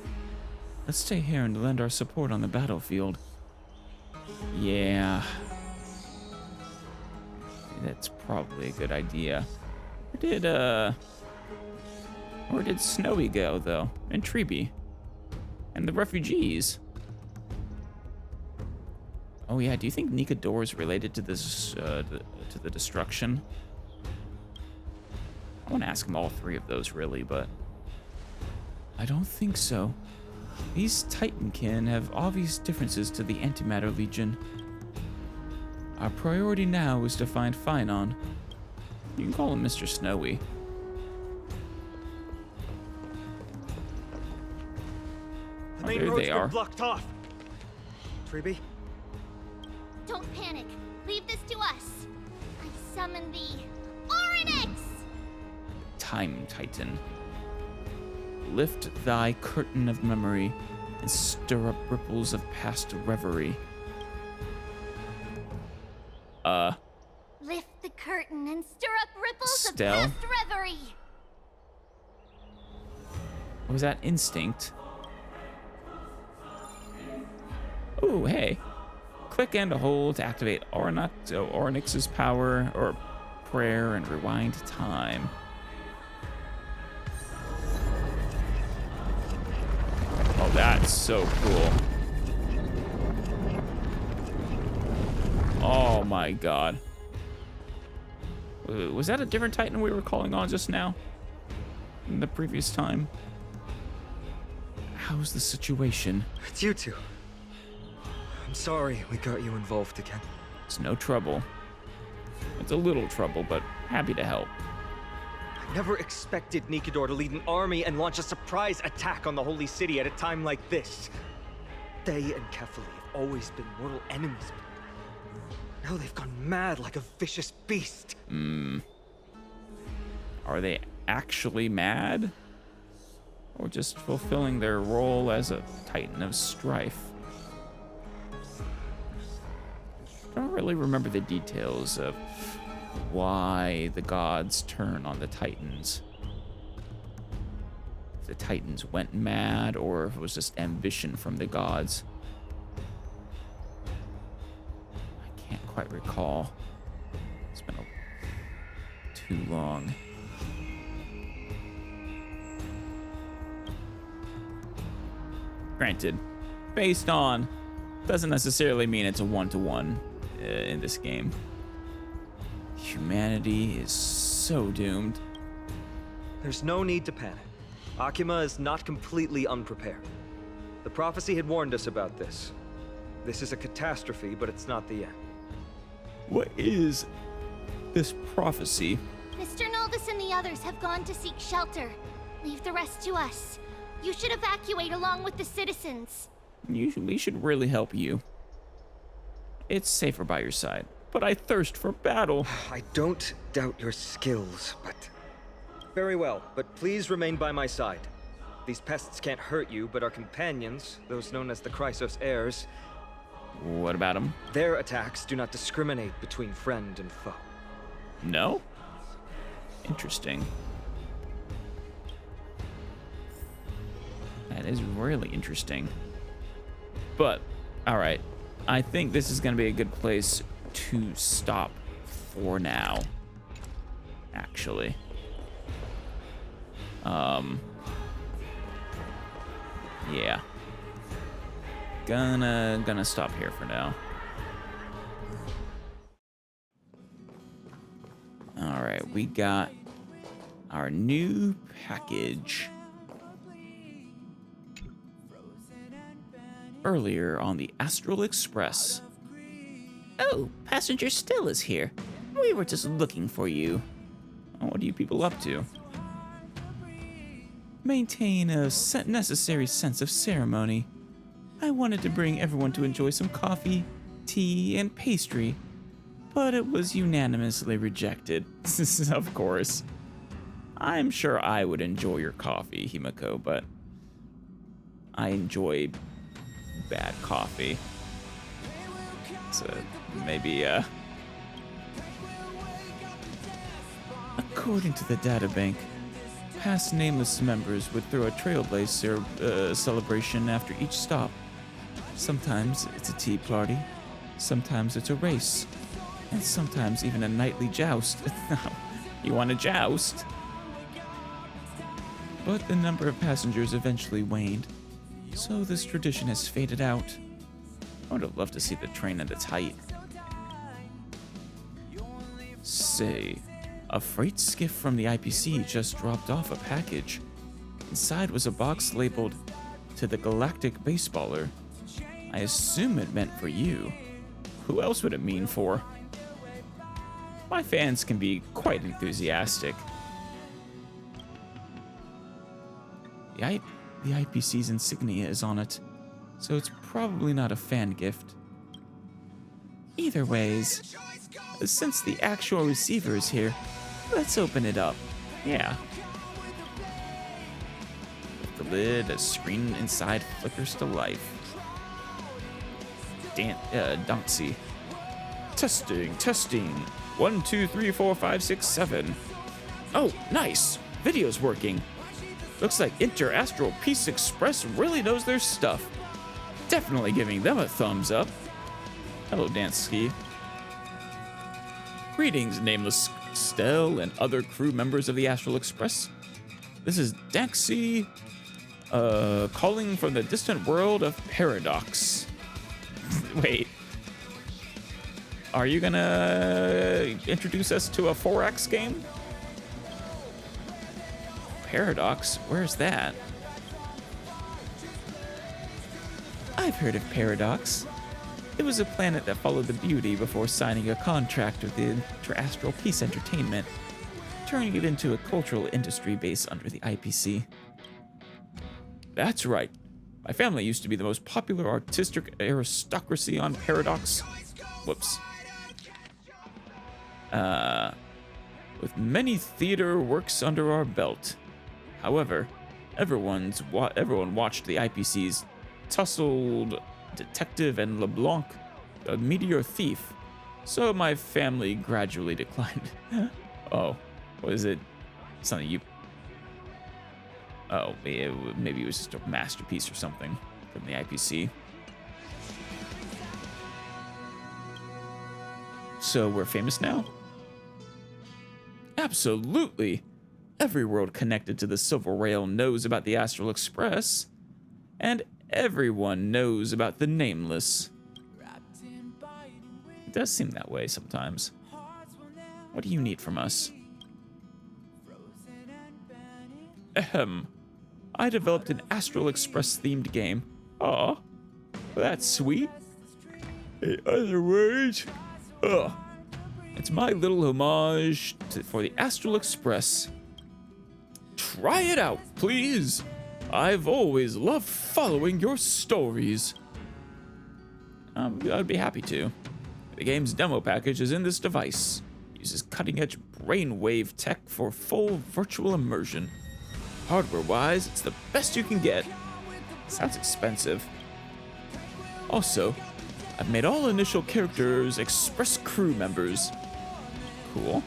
Let's stay here and lend our support on the battlefield. Yeah. That's probably a good idea. Where did Snowy go, though? And Treeby? And the refugees? Oh yeah, do you think Nikador is related to this, to the destruction? I want to ask him all three of those, really, but I don't think so. These Titankin have obvious differences to the Antimatter Legion. Our priority now is to find Finon. You can call him Mr. Snowy. The main there road's they are. been blocked off. Treeby? Don't panic. Leave this to us. I summon the Oryx! Time Titan. Lift thy curtain of memory and stir up ripples of past reverie. Lift the curtain and stir up ripples Stell? of past reverie. Was that instinct? Oh, hey. Click and hold to activate Ornyx's power or prayer and rewind time. Oh, that's so cool. Oh my god. Was that a different Titan we were calling on just now? In the previous time? How's the situation? It's you two. I'm sorry we got you involved again. It's no trouble. It's a little trouble, but happy to help. I never expected Nikador to lead an army and launch a surprise attack on the Holy City at a time like this. They and Kefali have always been mortal enemies, but now they've gone mad like a vicious beast. Are they actually mad? Or just fulfilling their role as a Titan of strife? I don't really remember the details of why the gods turn on the Titans. If the Titans went mad, or if it was just ambition from the gods. I can't quite recall. It's been too long. Granted, based on doesn't necessarily mean it's a one-to-one in this game. Humanity is so doomed. There's no need to panic. Akima is not completely unprepared. The prophecy had warned us about this. This is a catastrophe, but it's not the end. What is this prophecy? Mr. Noldus and the others have gone to seek shelter. Leave the rest to us. You should evacuate along with the citizens. We should really help you. It's safer by your side, but I thirst for battle. I don't doubt your skills, but... Very well, but please remain by my side. These pests can't hurt you, but our companions, those known as the Chrysos heirs... What about them? Their attacks do not discriminate between friend and foe. No? Interesting. That is really interesting. But, alright. I think this is going to be a good place to stop for now. Actually. Yeah. Gonna stop here for now. Alright, we got our new package. Earlier on the Astral Express. Oh, passenger Still is here. We were just looking for you. Oh, what are you people up to? maintain a necessary sense of ceremony, I wanted to bring everyone to enjoy some coffee, tea, and pastry, but it was unanimously rejected. Of course. I'm sure I would enjoy your coffee, Himiko, but I enjoy bad coffee. So maybe, according to the databank, past Nameless members would throw a Trailblazer celebration after each stop. Sometimes it's a tea party, sometimes it's a race, and sometimes even a nightly joust. You want to joust? But the number of passengers eventually waned, so this tradition has faded out. I would have loved to see the train at its height. Say, a freight skiff from the IPC just dropped off a package. Inside was a box labeled, "To the Galactic Baseballer." I assume it meant for you. Who else would it mean for? My fans can be quite enthusiastic. The IPC's insignia is on it, so it's probably not a fan gift. Either ways, since the actual receiver is here, let's open it up. Yeah. With the lid, a screen inside flickers to life. Don't see. Testing. 1, 2, 3, 4, 5, 6, 7. Oh, nice. Video's working. Looks like Astral Express really knows their stuff. Definitely giving them a thumbs up. Hello, Dansky. Greetings, Nameless, Stell, and other crew members of the Astral Express. This is Daxi, calling from the distant world of Paradox. Wait. Are you gonna introduce us to a 4X game? Paradox? Where's that? I've heard of Paradox. It was a planet that followed the Beauty before signing a contract with the Astral Peace Entertainment, turning it into a cultural industry based under the IPC. That's right. My family used to be the most popular artistic aristocracy on Paradox. Whoops. With many theater works under our belt. However, everyone watched the IPC's Tussled Detective and LeBlanc, a meteor thief, so my family gradually declined. Oh, was it something you... Oh, maybe it was just a masterpiece or something from the IPC. So we're famous now? Absolutely! Every world connected to the Silver Rail knows about the Astral Express, and everyone knows about the Nameless. It does seem that way sometimes. What do you need from us? Ahem. I developed an Astral Express themed game. Aw, that's sweet. In other words, it's my little homage for the Astral Express. Try it out, please. I've always loved following your stories. I'd be happy to. The game's demo package is in this device. It uses cutting-edge brainwave tech for full virtual immersion. Hardware-wise, it's the best you can get. Sounds expensive. Also, I've made all initial characters Express crew members. Cool.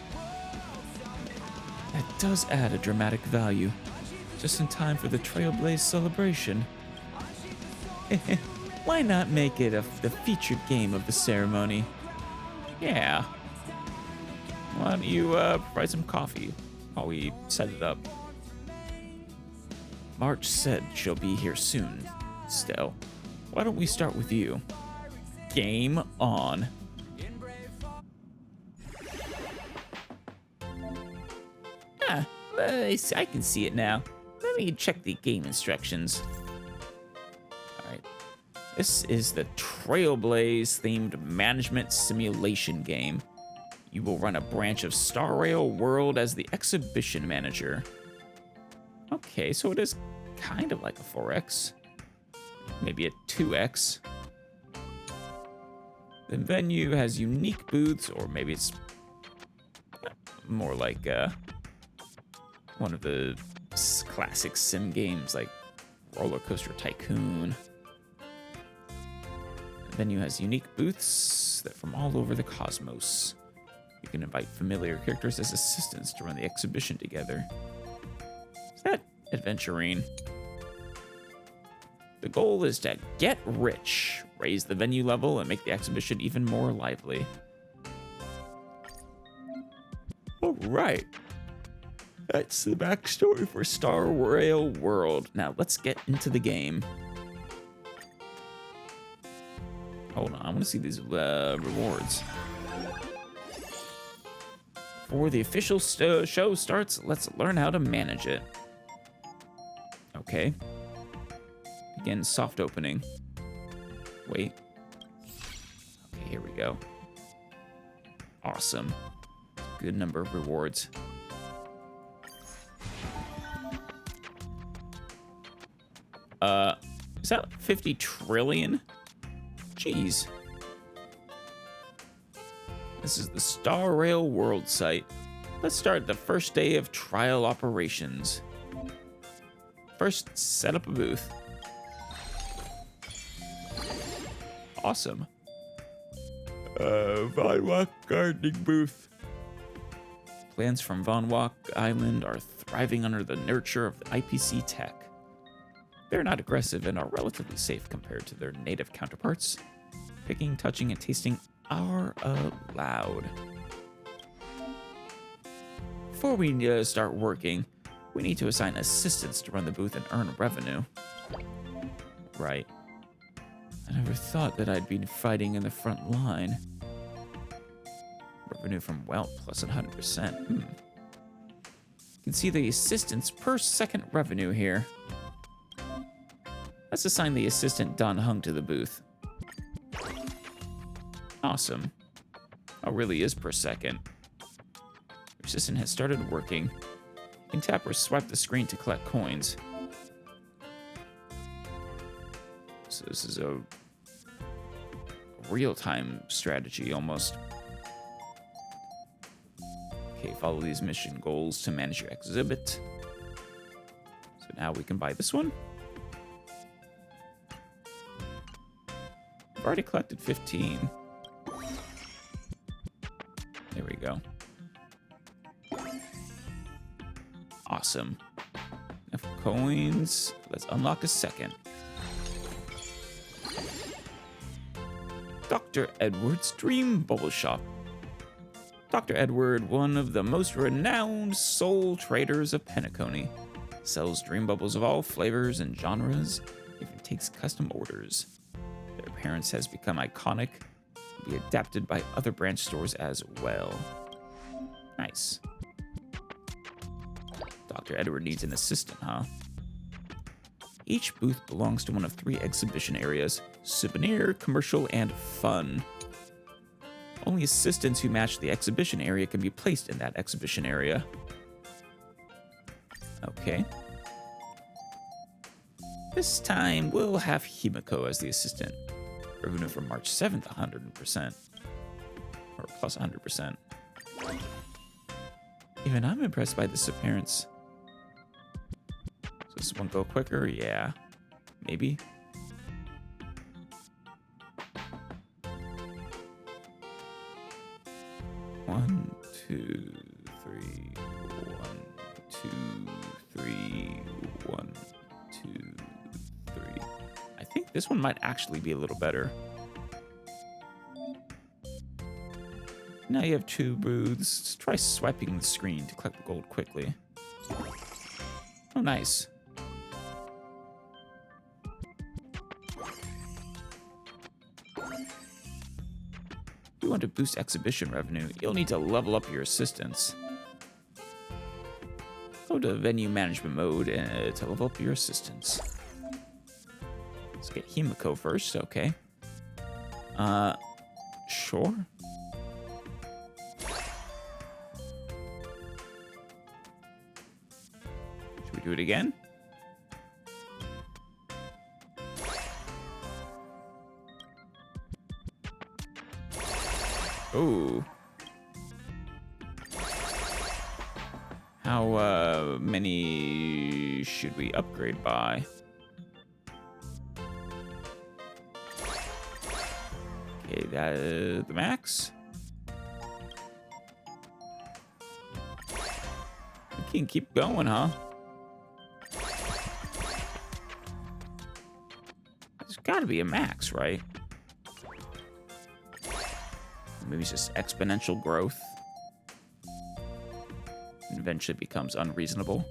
That does add a dramatic value. Just in time for the Trailblaze celebration. Why not make it the featured game of the ceremony? Yeah. Why don't you provide some coffee while we set it up? March said she'll be here soon. Stell, why don't we start with you? Game on. I can see it now. Let me check the game instructions. Alright. This is the Trailblaze themed management simulation game. You will run a branch of Star Rail World as the exhibition manager. Okay, so it is kind of like a 4X. Maybe a 2X. The venue has unique booths, or maybe it's more like one of the classic sim games like Roller Coaster Tycoon. The venue has unique booths that from all over the cosmos. You can invite familiar characters as assistants to run the exhibition together. Is that adventuring? The goal is to get rich, raise the venue level, and make the exhibition even more lively. All right. That's the backstory for Star Rail World. Now, let's get into the game. Hold on, I want to see these rewards. Before the official show starts, let's learn how to manage it. Okay. Begin soft opening. Wait. Okay, here we go. Awesome. Good number of rewards. Is that 50 trillion? Jeez. This is the Star Rail World site. Let's start the first day of trial operations. First, set up a booth. Awesome. Von Walk gardening booth. Plants from Von Walk Island are thriving under the nurture of the IPC tech. They're not aggressive and are relatively safe compared to their native counterparts. Picking, touching, and tasting are allowed. Before we start working, we need to assign assistants to run the booth and earn revenue. Right. I never thought that I'd be fighting in the front line. Revenue from wealth plus 100%. You can see the assistants per second revenue here. Let's assign the assistant Don Hung to the booth. Awesome. Oh, really is per second. Your assistant has started working. You can tap or swipe the screen to collect coins. So this is a real-time strategy almost. Okay, follow these mission goals to manage your exhibit. So now we can buy this one. I've already collected 15. There we go. Awesome. Enough coins. Let's unlock a second. Dr. Edward's Dream Bubble Shop. Dr. Edward, one of the most renowned soul traders of Penacony, sells dream bubbles of all flavors and genres, even takes custom orders. Their appearance has become iconic and be adapted by other branch stores as well. Nice. Dr. Edward needs an assistant, huh? Each booth belongs to one of 3 exhibition areas: souvenir, commercial, and fun. Only assistants who match the exhibition area can be placed in that exhibition area. Okay. This time, we'll have Himiko as the assistant. Revenue from March 7th, 100%. Or plus 100%. Even I'm impressed by this appearance. Does this one go quicker? Yeah. Maybe. One, two, three. 1, 2, 3. 1, 2, 3. I think this one might actually be a little better. Now you have 2 booths. Let's try swiping the screen to collect the gold quickly. Oh, nice. If you want to boost exhibition revenue, you'll need to level up your assistants. Go to venue management mode to level up your assistants. Let's get Himiko first, okay. Sure. Should we do it again? Ooh. How many should we upgrade by? Okay, that is the max. We can keep going, huh? There's gotta be a max, right? Maybe it's just exponential growth. And eventually becomes unreasonable.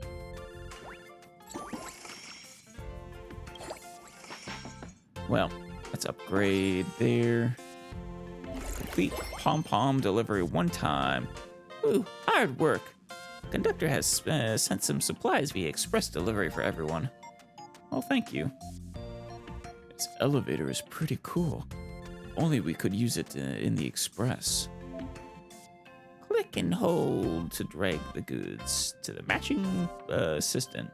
Well, let's upgrade there. Complete pom-pom delivery one time. Ooh, hard work. Conductor has sent some supplies via express delivery for everyone. Oh, thank you. This elevator is pretty cool. Only we could use it in the express. Click and hold to drag the goods to the matching assistant.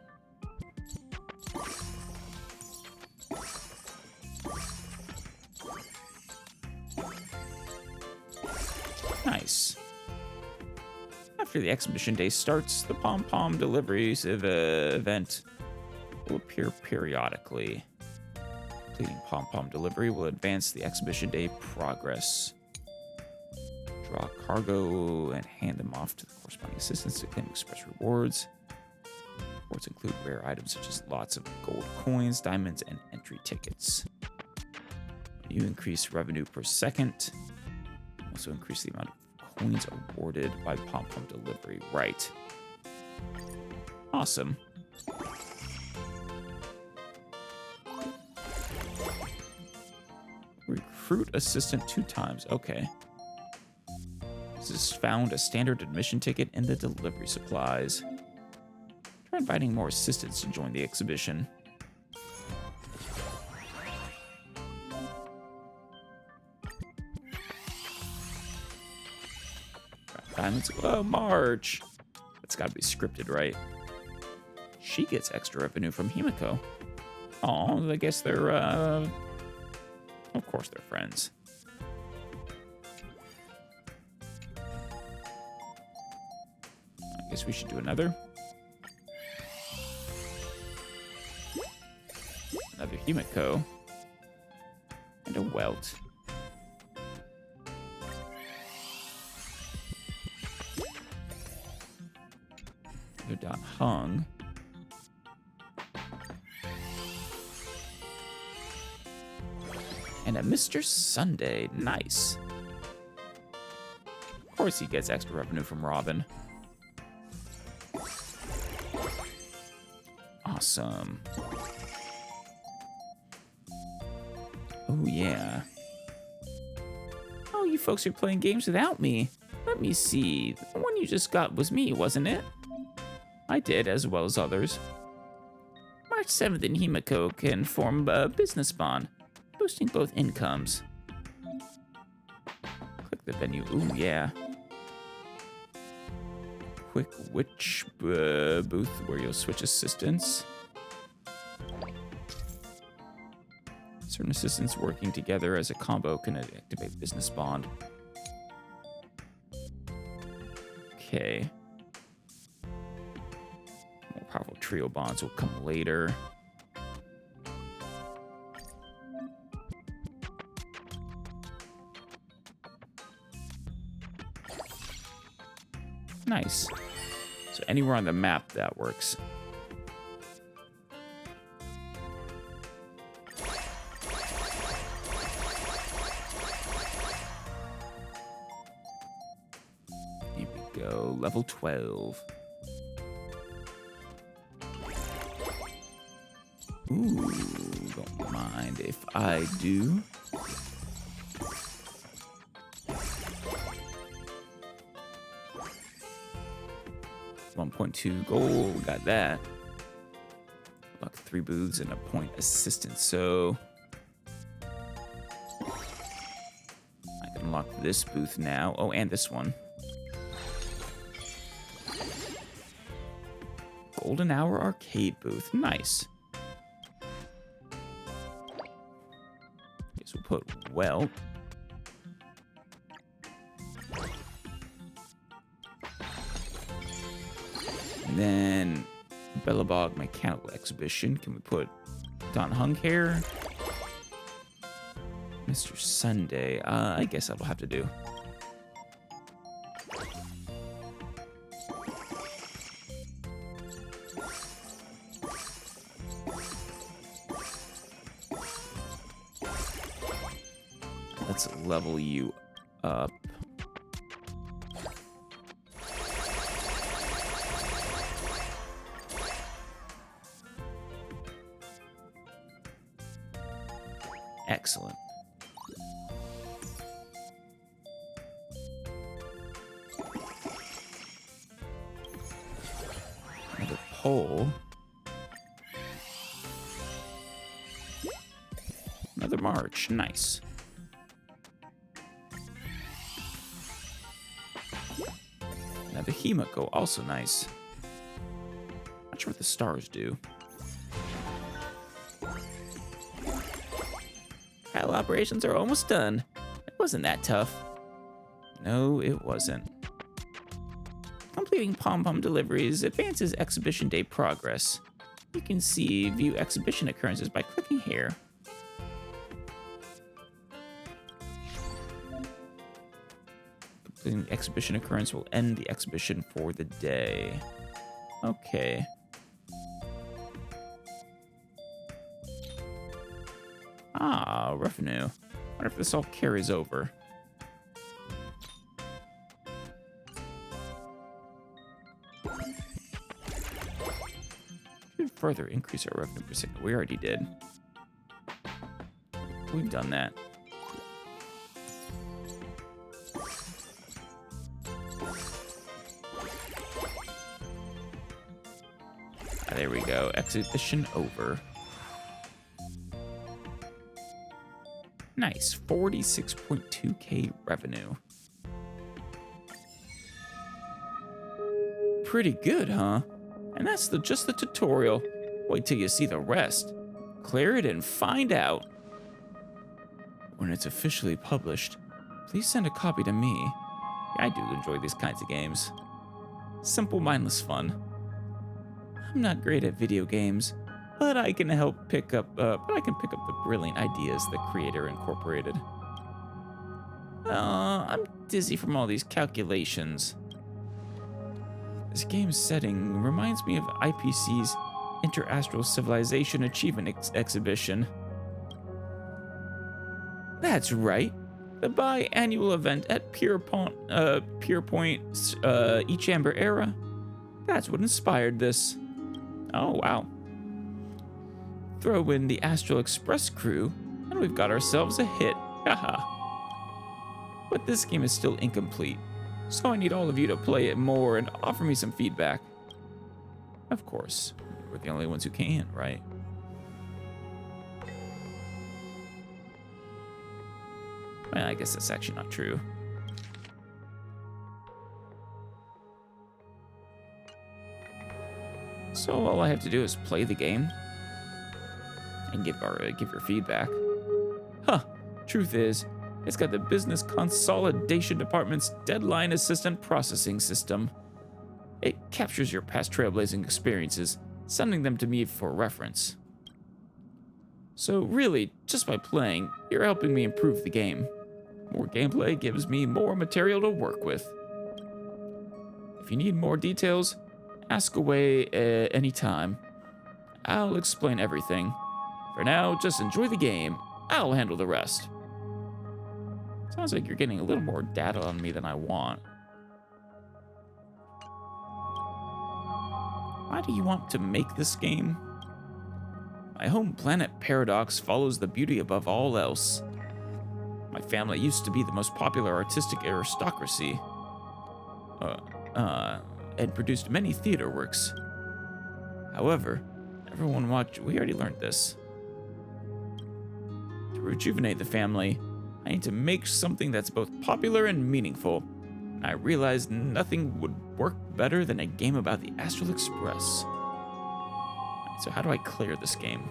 Nice. After the exhibition day starts, the pom-pom deliveries event will appear periodically. Completing pom-pom delivery will advance the exhibition day progress. Draw cargo and hand them off to the corresponding assistants to claim express rewards. Rewards include rare items such as lots of gold coins, diamonds, and entry tickets. You increase revenue per second. Also increase the amount of coins awarded by pom-pom delivery. Right. Awesome. Recruit assistant 2 times. Okay. This is found a standard admission ticket in the delivery supplies. Try inviting more assistants to join the exhibition. Diamonds. Oh, March. That's got to be scripted, right? She gets extra revenue from Himiko. Oh, I guess they're, of course they're friends. I guess we should do another. Another Himiko. And a welt. They're dot hung. And a Mr. Sunday. Nice. Of course he gets extra revenue from Robin. Awesome. Oh, yeah. Oh, you folks are playing games without me. Let me see. The one you just got was me, wasn't it? I did, as well as others. March 7th and Himiko can form a business bond, boosting both incomes. Click the venue. Ooh, yeah. Quick witch booth where you'll switch assistants. Certain assistants working together as a combo can activate business bond. Okay. More powerful trio bonds will come later. Nice. So anywhere on the map that works. Here we go, level 12. Ooh, don't mind if I do. $1.2 gold, got that. Unlock 3 booths and a point assistant, so I can unlock this booth now. Oh, and this one. Golden Hour arcade booth. Nice. Guess we'll put well. And then Bellabog Mechanical Exhibition. Can we put Don Hung here? Mr. Sunday. I guess that'll have to do. Let's level you up. Excellent. Another pole. Another march. Nice. Another Himiko. Also nice. Not sure what the stars do. Trial operations are almost done. It wasn't that tough. No, it wasn't. Completing pom-pom deliveries advances exhibition day progress. You can view exhibition occurrences by clicking here. Completing the exhibition occurrence will end the exhibition for the day. Okay. Ah, revenue. Wonder if this all carries over. Should further increase our revenue per signal. We already did. We've done that. Ah, there we go. Exhibition over. Nice, 46.2k revenue. Pretty good, huh? And that's just the tutorial. Wait till you see the rest. Clear it and find out. When it's officially published, please send a copy to me. I do enjoy these kinds of games. Simple, mindless fun. I'm not great at video games, but I can pick up the brilliant ideas the creator incorporated. I'm dizzy from all these calculations. This game's setting reminds me of IPC's Interastral Civilization Achievement Exhibition. That's right, the biannual event at Pierpoint Each Amber Era. That's what inspired this. Oh, wow. Throw in the Astral Express crew, and we've got ourselves a hit. Haha. But this game is still incomplete, so I need all of you to play it more and offer me some feedback. Of course, we're the only ones who can, right? Well, I guess that's actually not true. So all I have to do is play the game and give your feedback. Huh, truth is, it's got the Business Consolidation Department's Deadline Assistant Processing System. It captures your past trailblazing experiences, sending them to me for reference. So really, just by playing, you're helping me improve the game. More gameplay gives me more material to work with. If you need more details, ask away anytime. I'll explain everything. For now, just enjoy the game. I'll handle the rest. Sounds like you're getting a little more data on me than I want. Why do you want to make this game? My home planet Paradox follows the beauty above all else. My family used to be the most popular artistic aristocracy. And produced many theater works. However, everyone watched. We already learned this. To rejuvenate the family, I need to make something that's both popular and meaningful. I realized nothing would work better than a game about the Astral Express. So how do I clear this game?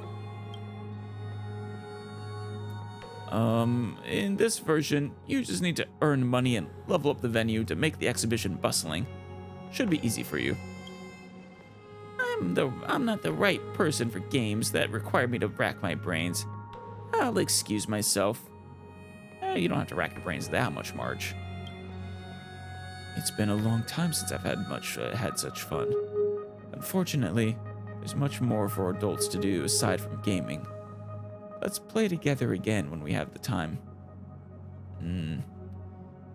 In this version, you just need to earn money and level up the venue to make the exhibition bustling. Should be easy for you. I'm not the right person for games that require me to rack my brains. I'll excuse myself. You don't have to rack your brains that much, Marge. It's been a long time since I've had such fun. Unfortunately, there's much more for adults to do aside from gaming. Let's play together again when we have the time.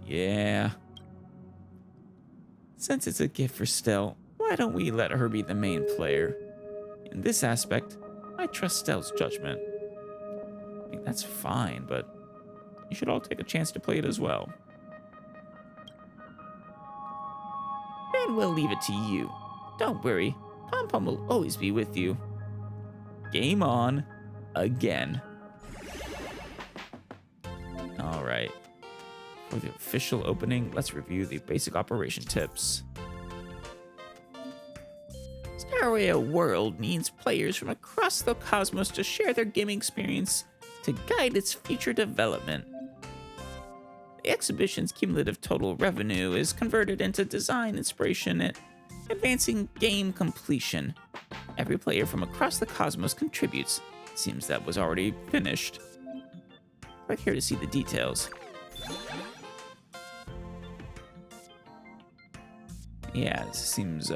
Yeah. Since it's a gift for Stell, why don't we let her be the main player? In this aspect, I trust Stell's judgment. I mean, that's fine, but you should all take a chance to play it as well. Then we'll leave it to you. Don't worry, Pom Pom will always be with you. Game on, again. All right. For the official opening, let's review the basic operation tips. Star Rail World needs players from across the cosmos to share their gaming experience to guide its future development. The exhibition's cumulative total revenue is converted into design inspiration and advancing game completion. Every player from across the cosmos contributes. Seems that was already finished. Click here to see the details. Yeah, this seems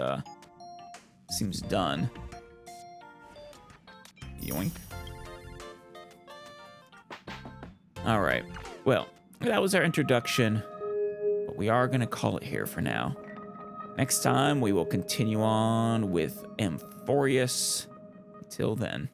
done. Yoink. All right. Well, that was our introduction, but we are gonna call it here for now. Next time, we will continue on with Emorius. Until then.